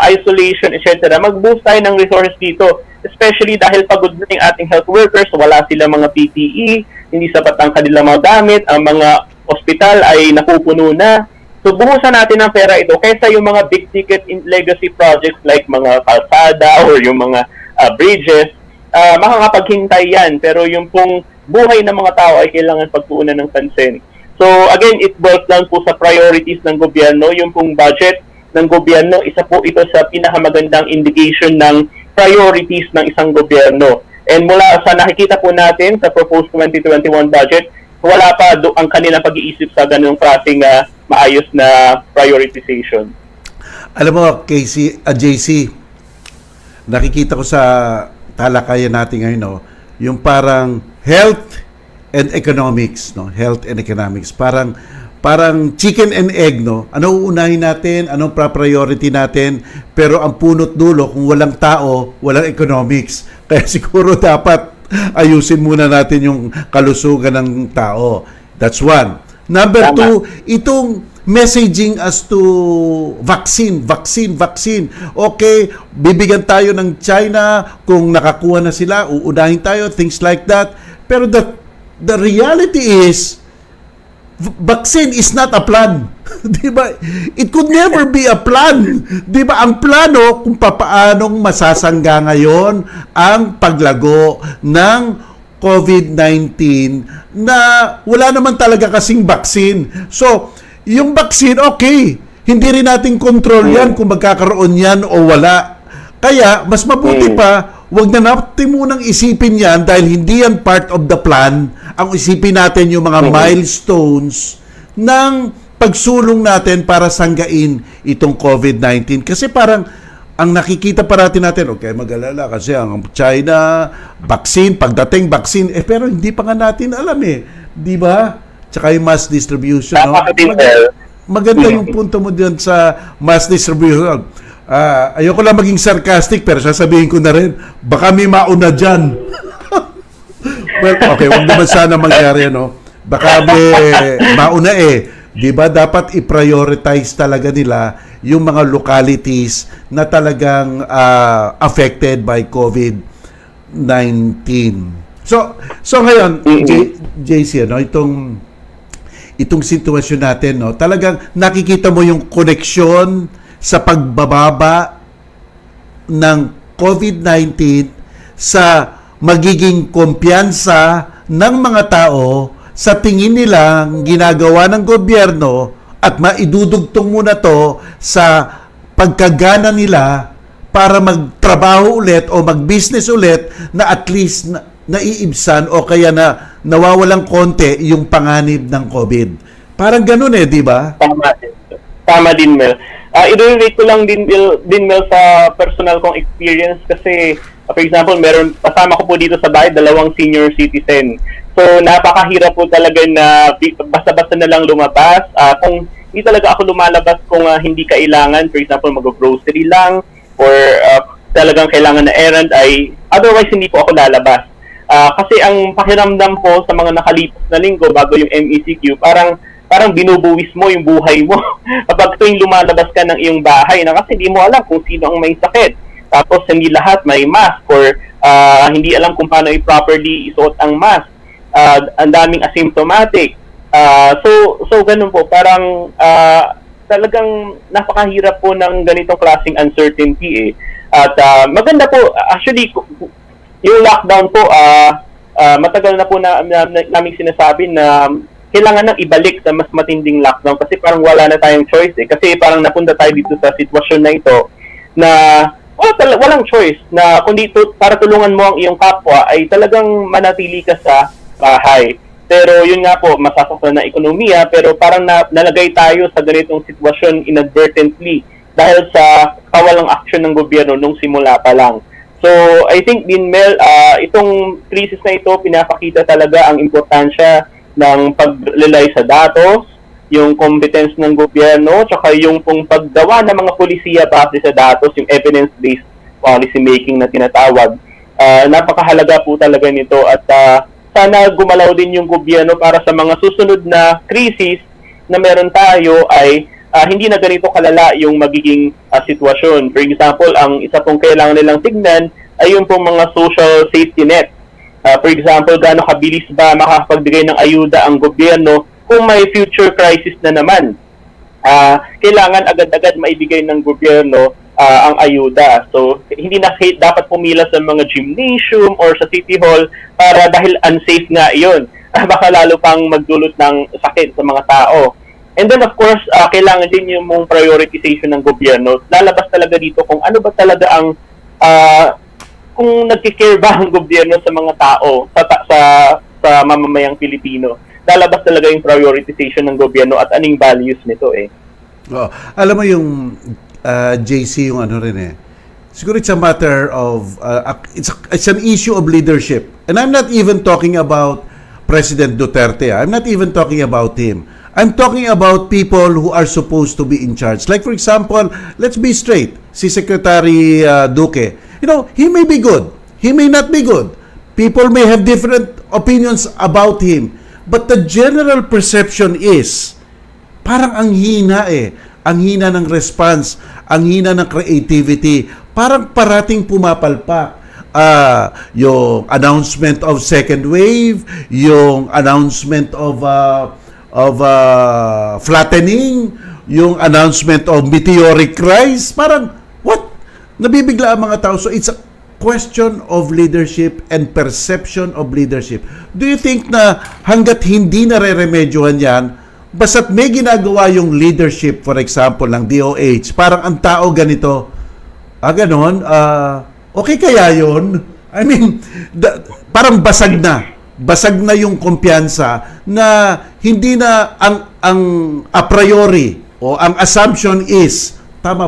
[SPEAKER 3] isolation, etc. Mag-boost tayo ng resources dito. Especially dahil pagod na yung ating health workers, wala sila mga PPE, hindi sapat ang kanilang mga gamit, ang mga ospital ay napupuno na. So buhusan natin ng pera ito kaysa yung mga big ticket legacy projects like mga kalsada or yung mga bridges, makakapaghintay yan. Pero yung pong buhay ng mga tao ay kailangan pagtuunan ng pansin. So again, it boils down po sa priorities ng gobyerno. Yung pong budget ng gobyerno, isa po ito sa pinakamagandang indication ng priorities ng isang gobyerno. And mula sa nakikita po natin sa proposed 2021 budget, wala pa ang kanilang pag-iisip sa ganung klaseng maayos na prioritization.
[SPEAKER 1] Alam mo, JC, nakikita ko sa talakayan natin ngayon, no, yung parang health and economics, no? Health and economics. Parang chicken and egg, no? Ano uunahin natin? Anong priority natin? Pero ang punot dulo, kung walang tao, walang economics. Kaya siguro dapat ayusin muna natin yung kalusugan ng tao. That's one. Number two, itong messaging as to vaccine. Okay, bibigyan tayo ng China kung nakakuha na sila, uunahin tayo, things like that. Pero the reality is, vaccine is not a plan. Di ba? It could never be a plan. Di ba? Ang plano kung papaanong masasangga ngayon ang paglago ng COVID-19 na wala naman talaga kasing vaccine. So, yung vaccine, okay. Hindi rin natin control yan kung magkakaroon yan o wala. Kaya, mas mabuti pa, wag na natin munang isipin yan dahil hindi yan part of the plan. Ang isipin natin yung mga milestones ng pagsulong natin para sanggain itong COVID-19. Kasi parang ang nakikita parati natin, okay, mag-alala kasi ang China, vaccine, pagdating vaccine, pero hindi pa nga natin alam di ba? Tsaka yung mass distribution. No? Maganda yung punto mo dyan sa mass distribution. Ayoko lang maging sarcastic pero sasabihin ko na rin, baka may mauna dyan. Well, okay, wag naman sana mangyari, no? Baka may mauna Di ba dapat i-prioritize talaga nila yung mga localities na talagang affected by COVID-19. So ngayon, JC, no, itong sitwasyon natin, no, talagang nakikita mo yung koneksyon sa pagbababa ng COVID-19 sa magiging kumpiyansa ng mga tao sa tingin nila ginagawa ng gobyerno at maidudugtong muna to sa pagkagana nila para magtrabaho ulit o mag-business ulit na at least naiibsan o kaya na nawawalang konti yung panganib ng COVID. Parang ganun di ba?
[SPEAKER 3] Tama din, Mel. I-relate ko lang din Mel sa personal kong experience kasi for example, kasama ko po dito sa bahay 2 senior citizen. So, napakahirap po talaga na basta-basta na lang lumabas. Kung hindi talaga ako lumalabas kung hindi kailangan, for example, mag-grocery lang or talagang kailangan na errand ay otherwise hindi po ako lalabas. Kasi ang pakiramdam po sa mga nakalipas na linggo bago yung MECQ, parang binubuwis mo yung buhay mo kapag tuwing lumalabas ka ng iyong bahay na kasi hindi mo alam kung sino ang may sakit. Tapos hindi lahat may mask or hindi alam kung paano i-properly isuot ang mask, ang daming asymptomatic. So ganun po, parang talagang napakahirap po ng ganitong klaseng uncertainty eh. At maganda po, actually, yung lockdown po, matagal na po namin sinasabi na kailangan nang ibalik sa mas matinding lockdown kasi parang wala na tayong choice eh. Kasi parang napunta tayo dito sa sitwasyon na ito na walang choice na kundi para tulungan mo ang iyong kapwa ay talagang manatili ka sa bahay. Pero yun nga po, masasaktan na ekonomiya, pero parang nalagay tayo sa ganitong sitwasyon inadvertently dahil sa kawalang aksyon ng gobyerno nung simula pa lang. So, I think din Mel, itong crisis na ito pinapakita talaga ang importansya ng pag-rely sa datos, yung competence ng gobyerno, tsaka yung pong paggawa ng mga polisiya base sa datos, yung evidence-based policy making na tinatawag. Napakahalaga po talaga nito at sana gumalaw din yung gobyerno para sa mga susunod na krisis na meron tayo ay hindi na ganito kalala yung magiging sitwasyon. For example, ang isa pong kailangan nilang tignan ay yung pong mga social safety net. For example, gaano kabilis ba makapagbigay ng ayuda ang gobyerno kung may future crisis na naman. Kailangan agad-agad maibigay ng gobyerno ang ayuda. So, hindi na dapat pumila sa mga gymnasium or sa city hall para dahil unsafe nga iyon. Baka lalo pang magdulot ng sakit sa mga tao. And then, of course, kailangan din yung prioritization ng gobyerno. Lalabas talaga dito kung ano ba talaga ang kung nagkikare ba ang gobyerno sa mga tao, sa mamamayang Pilipino. Lalabas talaga yung prioritization ng gobyerno at anong values nito eh.
[SPEAKER 1] Oh, alam mo yung JC, yung ano rin eh. Siguro it's a matter of, it's an issue of leadership. And I'm not even talking about President Duterte. I'm not even talking about him. I'm talking about people who are supposed to be in charge. Like for example, let's be straight, si Secretary Duque. You know, he may be good. He may not be good. People may have different opinions about him. But the general perception is, parang ang hina eh. Ang hina ng response, ang hina ng creativity. Parang parating pumapalpak. Yung announcement of second wave, yung announcement of flattening, yung announcement of meteoric rise. Parang, what? Nabibigla ang mga tao. So it's a question of leadership and perception of leadership. Do you think na hanggat hindi nare-remedyohan yan, basta't may ginagawa yung leadership, for example, ng DOH, parang ang tao ganito, ganon, okay kaya yun? I mean, parang basag na yung kumpiyansa na hindi na ang a priori o ang assumption is, tama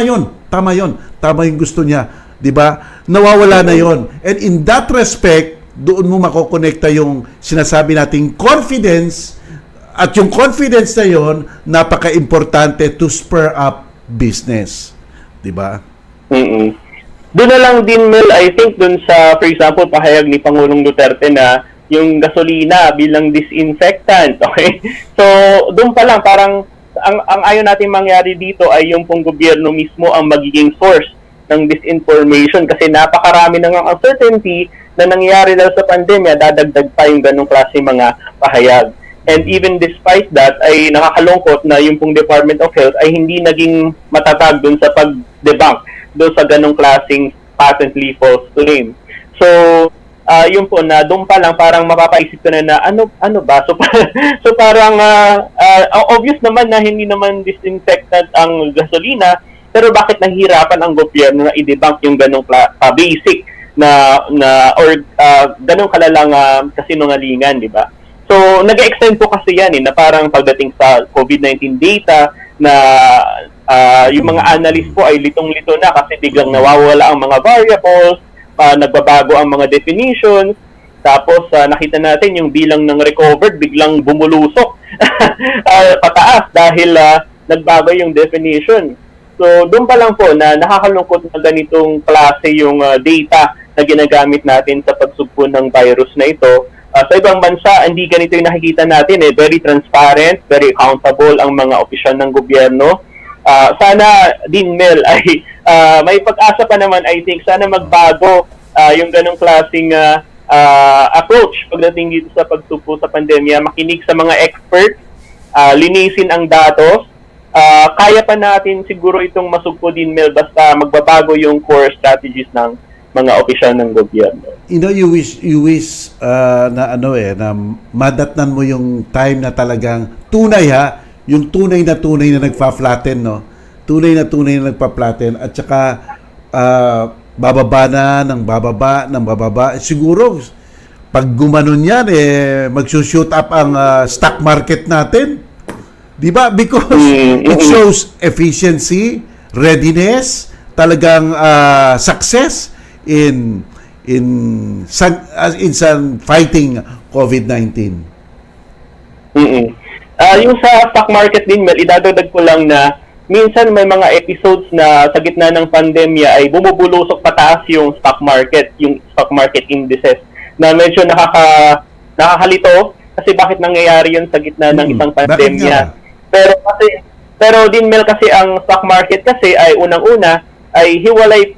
[SPEAKER 1] yun, tama yung gusto niya, di ba? Nawawala na yon. And in that respect, doon mo makokonekta yung sinasabi nating confidence, at yung confidence na yon napaka-importante to spur up business, di ba?
[SPEAKER 3] Doon na lang din, Mel, I think doon sa, for example, pahayag ni Pangulong Duterte na yung gasolina bilang disinfectant, okay? So, doon pa lang, parang ang ayaw natin mangyari dito ay yung pong gobyerno mismo ang magiging source ng disinformation kasi napakarami ng uncertainty na nangyari dahil sa pandemya, dadagdag pa yung ganong klase mga pahayag. And even despite that, ay nakakalungkot na yung pong Department of Health ay hindi naging matatag dun sa pag-debunk doon sa ganong klaseng patently false claim. So, yun po na doon pa lang parang mapapaisip ko na ano ba? So parang obvious naman na hindi naman disinfectant ang gasolina, pero bakit nahihirapan ang gobyerno na i-debunk yung ganong basic na or ganong kalalang kasinungalingan, di ba? So nag-extend po kasi yan na parang pagdating sa COVID-19 data na yung mga analyst po ay litong-lito na kasi biglang nawawala ang mga variables, nagbabago ang mga definitions, tapos nakita natin yung bilang ng recovered biglang bumulusok pataas dahil nagbago yung definition. So doon pa lang po na nakakalungkot na ganitong klase yung data na ginagamit natin sa pagsugpo ng virus na ito. Sa ibang bansa, hindi ganito yung nakikita natin very transparent, very accountable ang mga opisyal ng gobyerno. Sana din, Mel, ay may pag-asa pa naman, I think, sana magbago yung ganong klaseng approach pagdating dito sa pagtupo sa pandemya, makinig sa mga experts, linisin ang datos. Kaya pa natin siguro itong masugpo din, Mel, basta magbabago yung core strategies ng mga opisyal ng gobyerno.
[SPEAKER 1] You wish na na madatnan mo yung time na talagang tunay yung tunay na nagfa-flatten, no? Tunay na nagpa-flatten at saka bababa ng bababa. Siguro pag gumanon yan magsushoot up ang stock market natin. 'Di ba? Because it shows efficiency, readiness, talagang success in fighting COVID-19.
[SPEAKER 3] Yung sa stock market din, Mel, idadagdag ko lang na minsan may mga episodes na sa gitna ng pandemya ay bumubulusok pataas yung stock market indices na medyo nakakalito kasi bakit nangyayari yun sa gitna ng isang pandemya. Pero din, Mel, kasi ang stock market kasi ay unang-una ay hiwalay,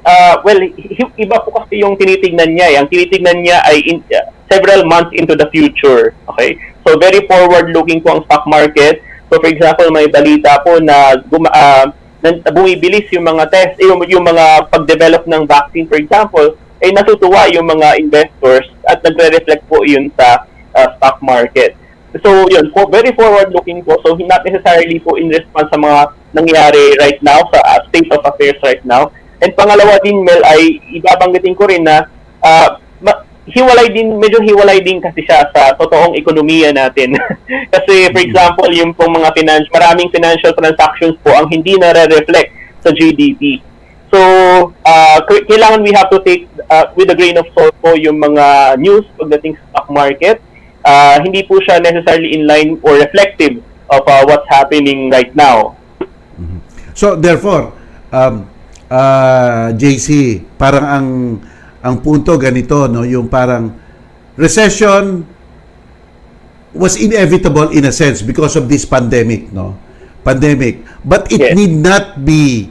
[SPEAKER 3] iba po kasi yung tinitignan niya. Ang tinitignan niya ay several months into the future. Okay? So, very forward-looking po ang stock market. So, for example, may balita po na bumibilis yung mga test, yung mga pag-develop ng vaccine, for example, ay natutuwa yung mga investors at nagre-reflect po yun sa stock market. So, yun, very forward-looking po. So, not necessarily po in response sa mga nangyari right now, sa state of affairs right now. And pangalawa din, Mel, ay ibabanggitin ko rin na medyo hiwalay din kasi siya sa totoong ekonomiya natin. Kasi, for example, yung pong mga maraming financial transactions po ang hindi na-reflect sa GDP. So, kailangan we have to take with a grain of salt po yung mga news pagdating sa stock market. Hindi po siya necessarily in line or reflective of what's happening right now.
[SPEAKER 1] So therefore, JC, parang ang punto ganito, no, yung parang recession was inevitable in a sense because of this pandemic, but it
[SPEAKER 3] Yes.
[SPEAKER 1] need not be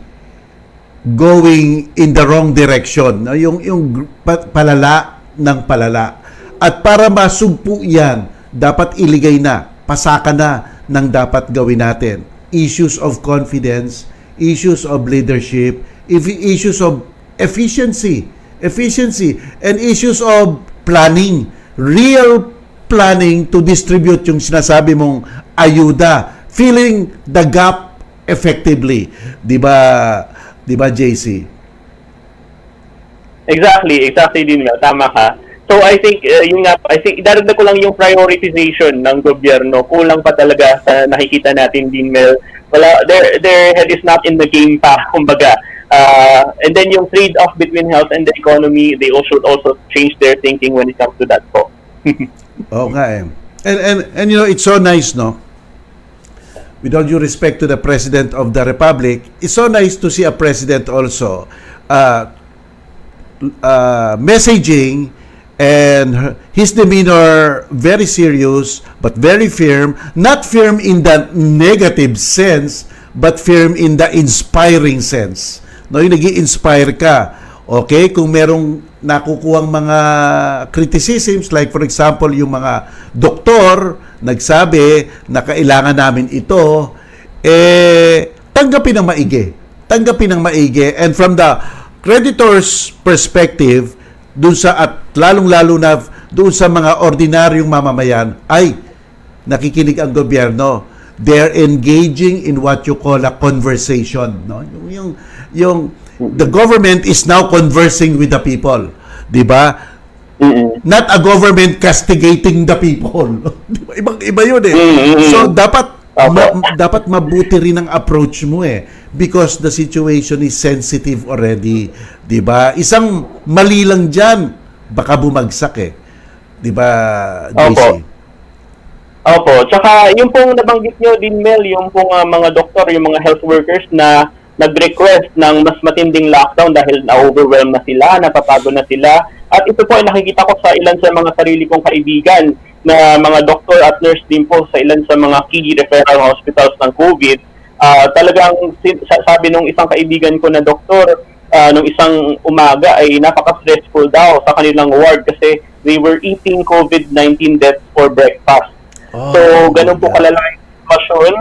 [SPEAKER 1] going in the wrong direction, no? Yung palala ng palala. At para masugpo yan, dapat iligay na, pasaka na ng dapat gawin natin. Issues of confidence, issues of leadership, issues of efficiency, and issues of planning, real planning to distribute yung sinasabi mong ayuda, filling the gap effectively. Di ba JC?
[SPEAKER 3] Exactly din, Mel. Tama ka. So I think idadagdag ko lang yung prioritization ng gobyerno. Kulang pa talaga sa nakikita natin din, Mel. Their head is not in the game pa, kumbaga. And then yung trade-off between health and the economy, they should also change their thinking when it comes to that po.
[SPEAKER 1] Oo nga And it's so nice, no? With all due respect to the President of the Republic, it's so nice to see a President also messaging and his demeanor very serious but very firm, not firm in the negative sense but firm in the inspiring sense. No, yung nag-i-inspire ka. Okay, kung merong nakukuhang mga criticisms like for example yung mga doktor nagsabi na kailangan namin ito, tanggapin ng maigi and from the creditor's perspective doon sa at lalong-lalo na doon sa mga ordinaryong mamamayan ay nakikinig ang gobyerno. They're engaging in what you call a conversation, no? Yung the government is now conversing with the people, 'di ba? Not a government castigating the people. Ibang-iba 'yun So dapat mabuti rin ang approach mo because the situation is sensitive already, 'di ba? Isang mali lang diyan baka bumagsak 'di ba, JC?
[SPEAKER 3] Opo. Tsaka yung pong nabanggit nyo din, Mel, yung pong mga doktor, yung mga health workers na nag-request ng mas matinding lockdown dahil na-overwhelm na sila, napapagod na sila. At ito po ay nakikita ko sa ilan sa mga sarili kong kaibigan na mga doktor at nurse din po sa ilan sa mga key referral hospitals ng COVID. Talagang sabi nung isang kaibigan ko na doktor, nung isang umaga ay napaka-stressful daw sa kanilang ward kasi they were eating COVID-19 deaths for breakfast. So, ganun po kalala yung sitwasyon.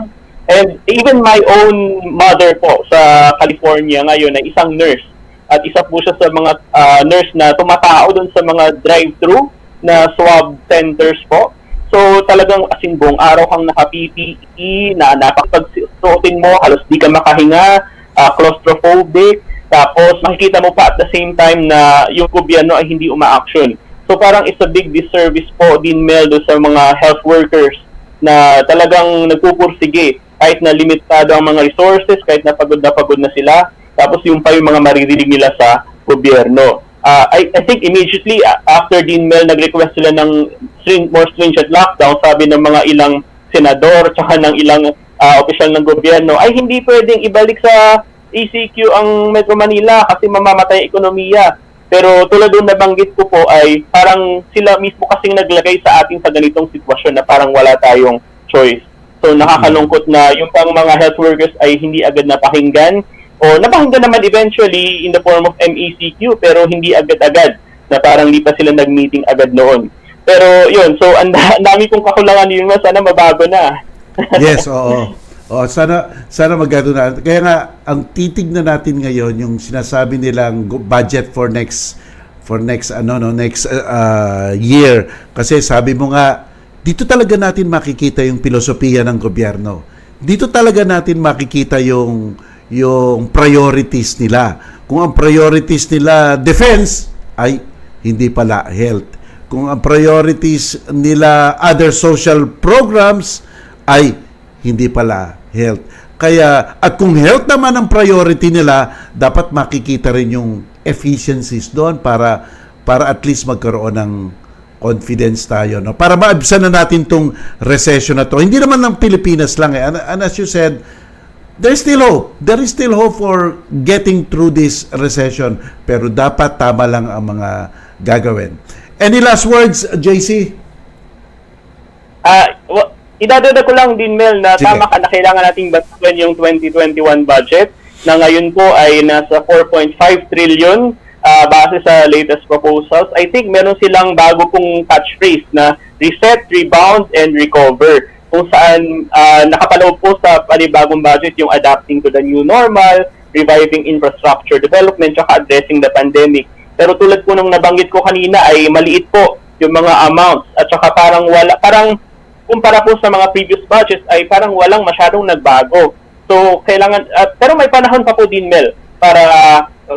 [SPEAKER 3] And even my own mother po sa California ngayon ay isang nurse. At isa po siya sa mga nurse na tumatao dun sa mga drive-thru na swab centers po. So, talagang asin buong araw kang naka-PPE, na napakapagsuotin mo, halos di ka makahinga, claustrophobic, tapos makikita mo pa at the same time na yung gobyerno ay hindi uma-action. So parang it's a big disservice po din, Mel, do sa mga health workers na talagang nagpupursige kahit na limitado ang mga resources, kahit na pagod na sila, tapos yung pa yung mga maririnig nila sa gobyerno. I think immediately after din, Mel, nag-request sila ng more stringent lockdown, sabi ng mga ilang senador tsaka ng ilang opisyal ng gobyerno ay hindi pwedeng ibalik sa ECQ ang Metro Manila kasi mamamatay ang ekonomiya. Pero tulad doon nabanggit ko po ay parang sila mismo kasing naglagay sa atin sa ganitong sitwasyon na parang wala tayong choice. So nakakalungkot na yung pang mga health workers ay hindi agad napakinggan o napakinggan naman eventually in the form of MECQ pero hindi agad-agad na parang di pa sila nag-meeting agad noon. Pero yun, so ang dami kong kakulangan yun, sana mabago na.
[SPEAKER 1] Yes, oo. Oh, sana magano na. Kaya nga ang titignan natin ngayon yung sinasabi nilang budget for next year, kasi sabi mo nga dito talaga natin makikita yung filosofiya ng gobyerno. Dito talaga natin makikita yung priorities nila. Kung ang priorities nila defense ay hindi pala health. Kung ang priorities nila other social programs ay hindi pala health. Kaya, at kung health naman ang priority nila, dapat makikita rin yung efficiencies doon para at least magkaroon ng confidence tayo, no? Para maabsan na natin tong recession na to. Hindi naman ng Pilipinas lang eh. And as you said, there is still hope. There is still hope for getting through this recession. Pero dapat tama lang ang mga gagawin. Any last words, JC?
[SPEAKER 3] Idadagdag ko lang din, Mel, na
[SPEAKER 1] Sige.
[SPEAKER 3] tama ka na kailangan nating batuin yung 2021 budget na ngayon po ay nasa 4.5 trillion base sa latest proposals. I think meron silang bago pong catchphrase na reset, rebound, and recover, kung saan nakapaloob po sa panibagong budget yung adapting to the new normal, reviving infrastructure development, tsaka addressing the pandemic. Pero tulad po nung nabanggit ko kanina ay maliit po yung mga amounts at saka parang kumpara po sa mga previous budgets ay parang walang masyadong nagbago. So, kailangan, pero may panahon pa po din, Mel, para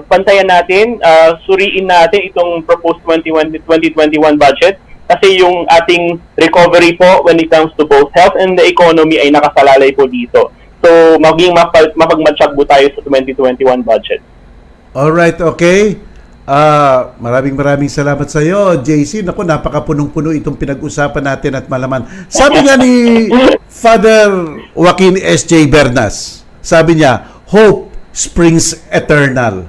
[SPEAKER 3] pantayan natin, suriin natin itong proposed 2021 budget kasi yung ating recovery po when it comes to both health and the economy ay nakasalalay po dito. So, maging mapagmatsyag po tayo sa 2021 budget.
[SPEAKER 1] Alright, okay. Maraming salamat sa iyo, JC. Naku, napakapunong-puno itong pinag-usapan natin at malaman. Sabi nga ni Father Joaquin S.J. Bernas, sabi niya, hope springs eternal.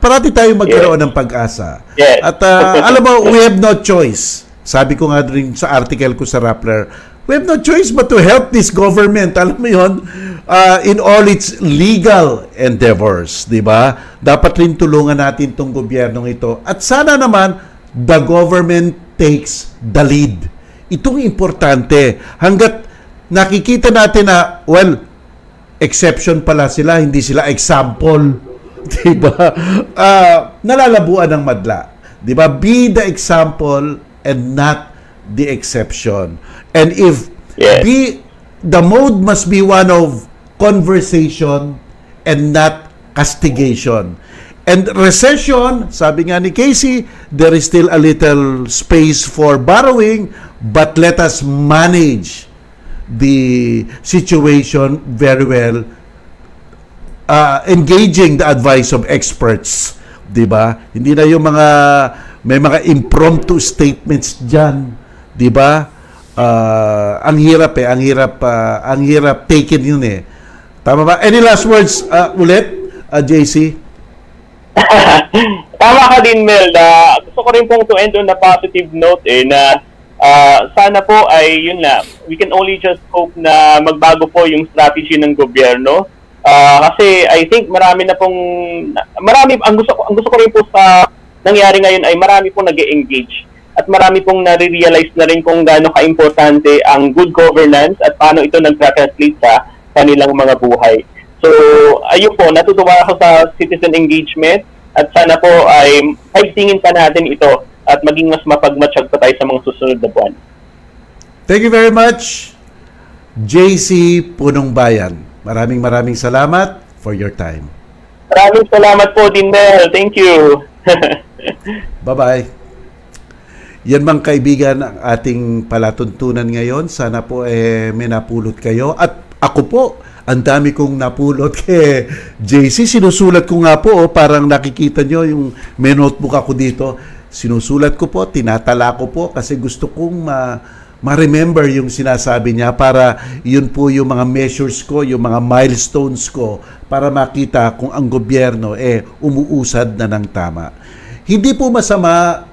[SPEAKER 1] Parati tayong magkaroon ng pag-asa.
[SPEAKER 3] Yes.
[SPEAKER 1] At alam mo, we have no choice. Sabi ko nga rin sa article ko sa Rappler, we have no choice but to help this government. Alam mo yun, in all its legal endeavors, di ba? Dapat rin tulungan natin tong gobyernong ito. At sana naman, the government takes the lead. Itong importante. Hanggat nakikita natin na, well, exception pala sila, hindi sila example. Di ba? Nalalabuan ng madla. Di ba? Be the example and not the exception. And if the mode must be one of conversation and not castigation. And recession, sabi nga ni Casey, there is still a little space for borrowing, but let us manage the situation very well, engaging the advice of experts, 'di ba? Hindi na yung may mga impromptu statements diyan, 'di ba? Ang hirap taken yun eh. Tama ba? Any last words ulit, JC?
[SPEAKER 3] Tama ka din, Mel. Gusto ko rin pong to end on a positive note na sana po ay yun na, we can only just hope na magbago po yung strategy ng gobyerno Kasi I think marami ang gusto ko rin po sa nangyari ngayon ay marami pong nag-engage at marami pong nare-realize na rin kung gaano ka-importante ang good governance at paano ito nag-translate sa kanilang mga buhay. So, ayun po, natutuwa ako sa citizen engagement at sana po ay paigtingin pa natin ito at maging mas mapagmatsyag pa tayo sa mga susunod na buwan.
[SPEAKER 1] Thank you very much, JC Punong Bayan. Maraming salamat for your time.
[SPEAKER 3] Maraming salamat po, Dinmel. Thank you.
[SPEAKER 1] Bye-bye. Yan mga kaibigan ang ating palatuntunan ngayon. Sana po may napulot kayo. At ako po, ang dami kong napulot kay JC. Sinusulat ko nga po, parang nakikita nyo yung may notebook ako dito. Sinusulat ko po, tinatala ko po kasi gusto kong ma-remember yung sinasabi niya para yun po yung mga measures ko, yung mga milestones ko para makita kung ang gobyerno umuusad na ng tama. Hindi po masama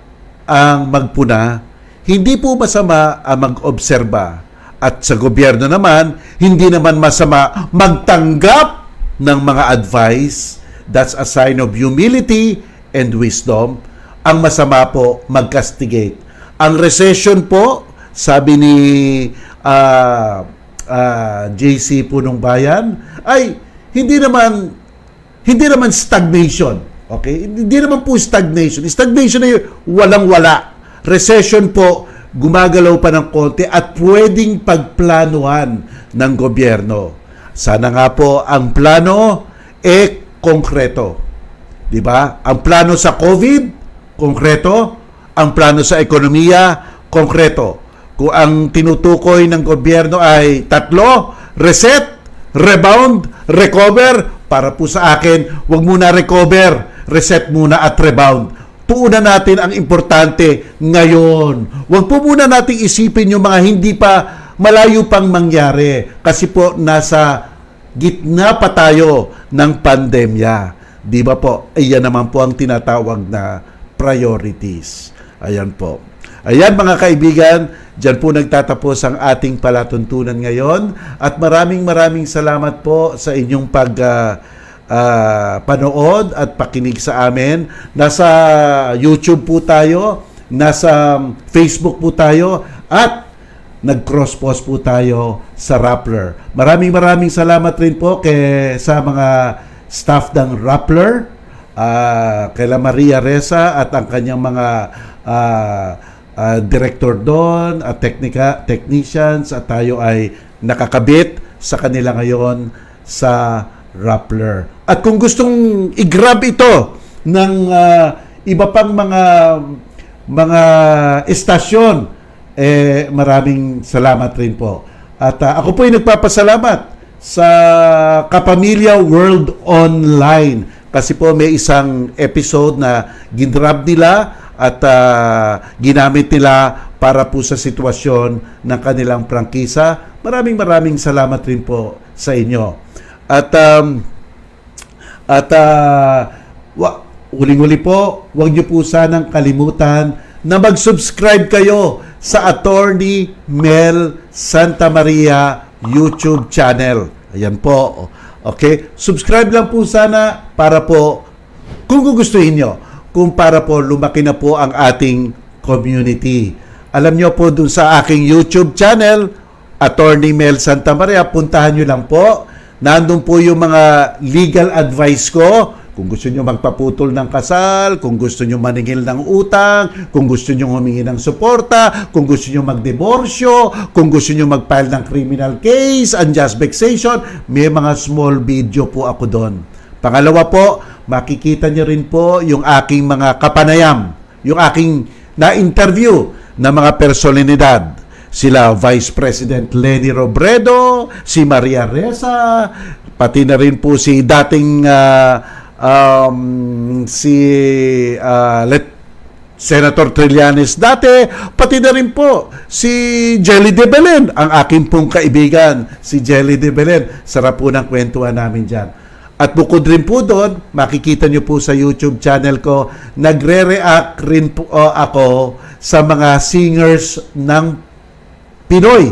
[SPEAKER 1] ang magpuna, hindi po masama ang mag-obserba. At sa gobyerno naman, hindi naman masama magtanggap ng mga advice. That's a sign of humility and wisdom. Ang masama po, mag-castigate. Ang recession po, sabi ni JC Punong Bayan, ay hindi naman stagnation. Okay? Hindi naman po stagnation. Stagnation ay walang-wala. Recession po, gumagalaw pa ng konti at pwedeng pagplanuhan ng gobyerno. Sana nga po ang plano konkreto. 'Di ba? Ang plano sa COVID, konkreto. Ang plano sa ekonomiya, konkreto. Kung ang tinutukoy ng gobyerno ay 3, reset, rebound, recover, para po sa akin, wag muna recover, reset muna at rebound. Tuunan natin ang importante ngayon. Huwag po muna nating isipin yung mga hindi pa malayo pang mangyari. Kasi po nasa gitna pa tayo ng pandemya. Di ba po? Ayan naman po ang tinatawag na priorities. Ayan po. Ayan mga kaibigan, dyan po nagtatapos ang ating palatuntunan ngayon. At maraming salamat po sa inyong panood at pakinig sa amin. Nasa YouTube po tayo, nasa Facebook po tayo, at nag-cross-post po tayo sa Rappler. Maraming salamat rin po sa mga staff ng Rappler, kaila Maria Reza at ang kanyang mga director doon at technicians, at tayo ay nakakabit sa kanila ngayon sa Rappler. At kung gustong i-grab ito ng iba pang mga estasyon, maraming salamat rin po. At ako po ay nagpapasalamat sa Kapamilya World Online kasi po may isang episode na ginrab nila at ginamit nila para po sa sitwasyon ng kanilang prangkisa. Maraming salamat rin po sa inyo. At huling-huli po, huwag niyo po sanang kalimutan na mag-subscribe kayo sa Attorney Mel Santa Maria YouTube channel. Ayan po. Okay? Subscribe lang po sana para po, kung gugustuhin nyo, kung para po lumaki na po ang ating community. Alam nyo po dun sa aking YouTube channel, Attorney Mel Santa Maria, puntahan nyo lang po. Nandun po yung mga legal advice ko. Kung gusto nyo magpaputol ng kasal, kung gusto nyo maningil ng utang, kung gusto nyo humingi ng suporta, kung gusto nyo magdiborsyo, kung gusto nyo mag-file ng criminal case, unjust vexation, may mga small video po ako doon. Pangalawa po, makikita nyo rin po yung aking mga kapanayam, yung aking na-interview na mga personalidad. Sila Vice President Leni Robredo, si Maria Reza, pati na rin po si dating Senator Trillanes dati, pati na rin po si Jelly de Belen, ang aking pong kaibigan, si Jelly de Belen. Sarap po ng kwentuhan namin dyan. At bukod rin po doon, makikita nyo po sa YouTube channel ko, nagre-react rin po ako sa mga singers ng Pinoy.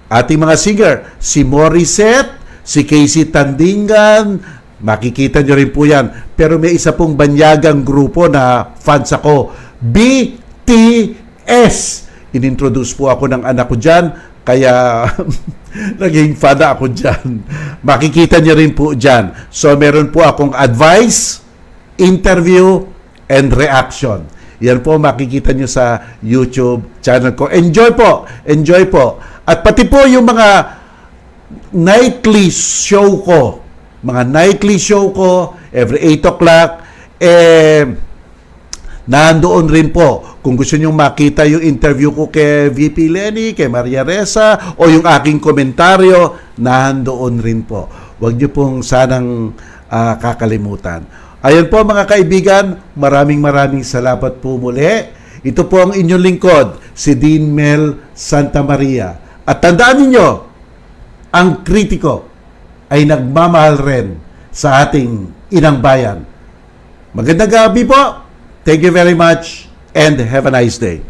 [SPEAKER 1] Ating mga singer, si Morissette, si Casey Tandingan, makikita nyo rin po yan. Pero may isa pong banyagang grupo na fans ako, BTS. Inintroduce po ako ng anak ko dyan, kaya naging fan ako dyan. Makikita nyo rin po dyan. So, meron po akong advice, interview, and reaction. Yan po makikita nyo sa YouTube channel ko. Enjoy po! Enjoy po! At pati po yung mga nightly show ko, every 8 o'clock, nandoon rin po. Kung gusto nyo makita yung interview ko kay VP Lenny, kay Maria Ressa, o yung aking komentaryo, nandoon rin po. Huwag nyo pong sanang kakalimutan. Ayun po mga kaibigan, maraming salamat po muli. Ito po ang inyong lingkod, si Dean Mel Santa Maria. At tandaan ninyo, ang kritiko ay nagmamahal rin sa ating inang bayan. Magandang gabi po. Thank you very much and have a nice day.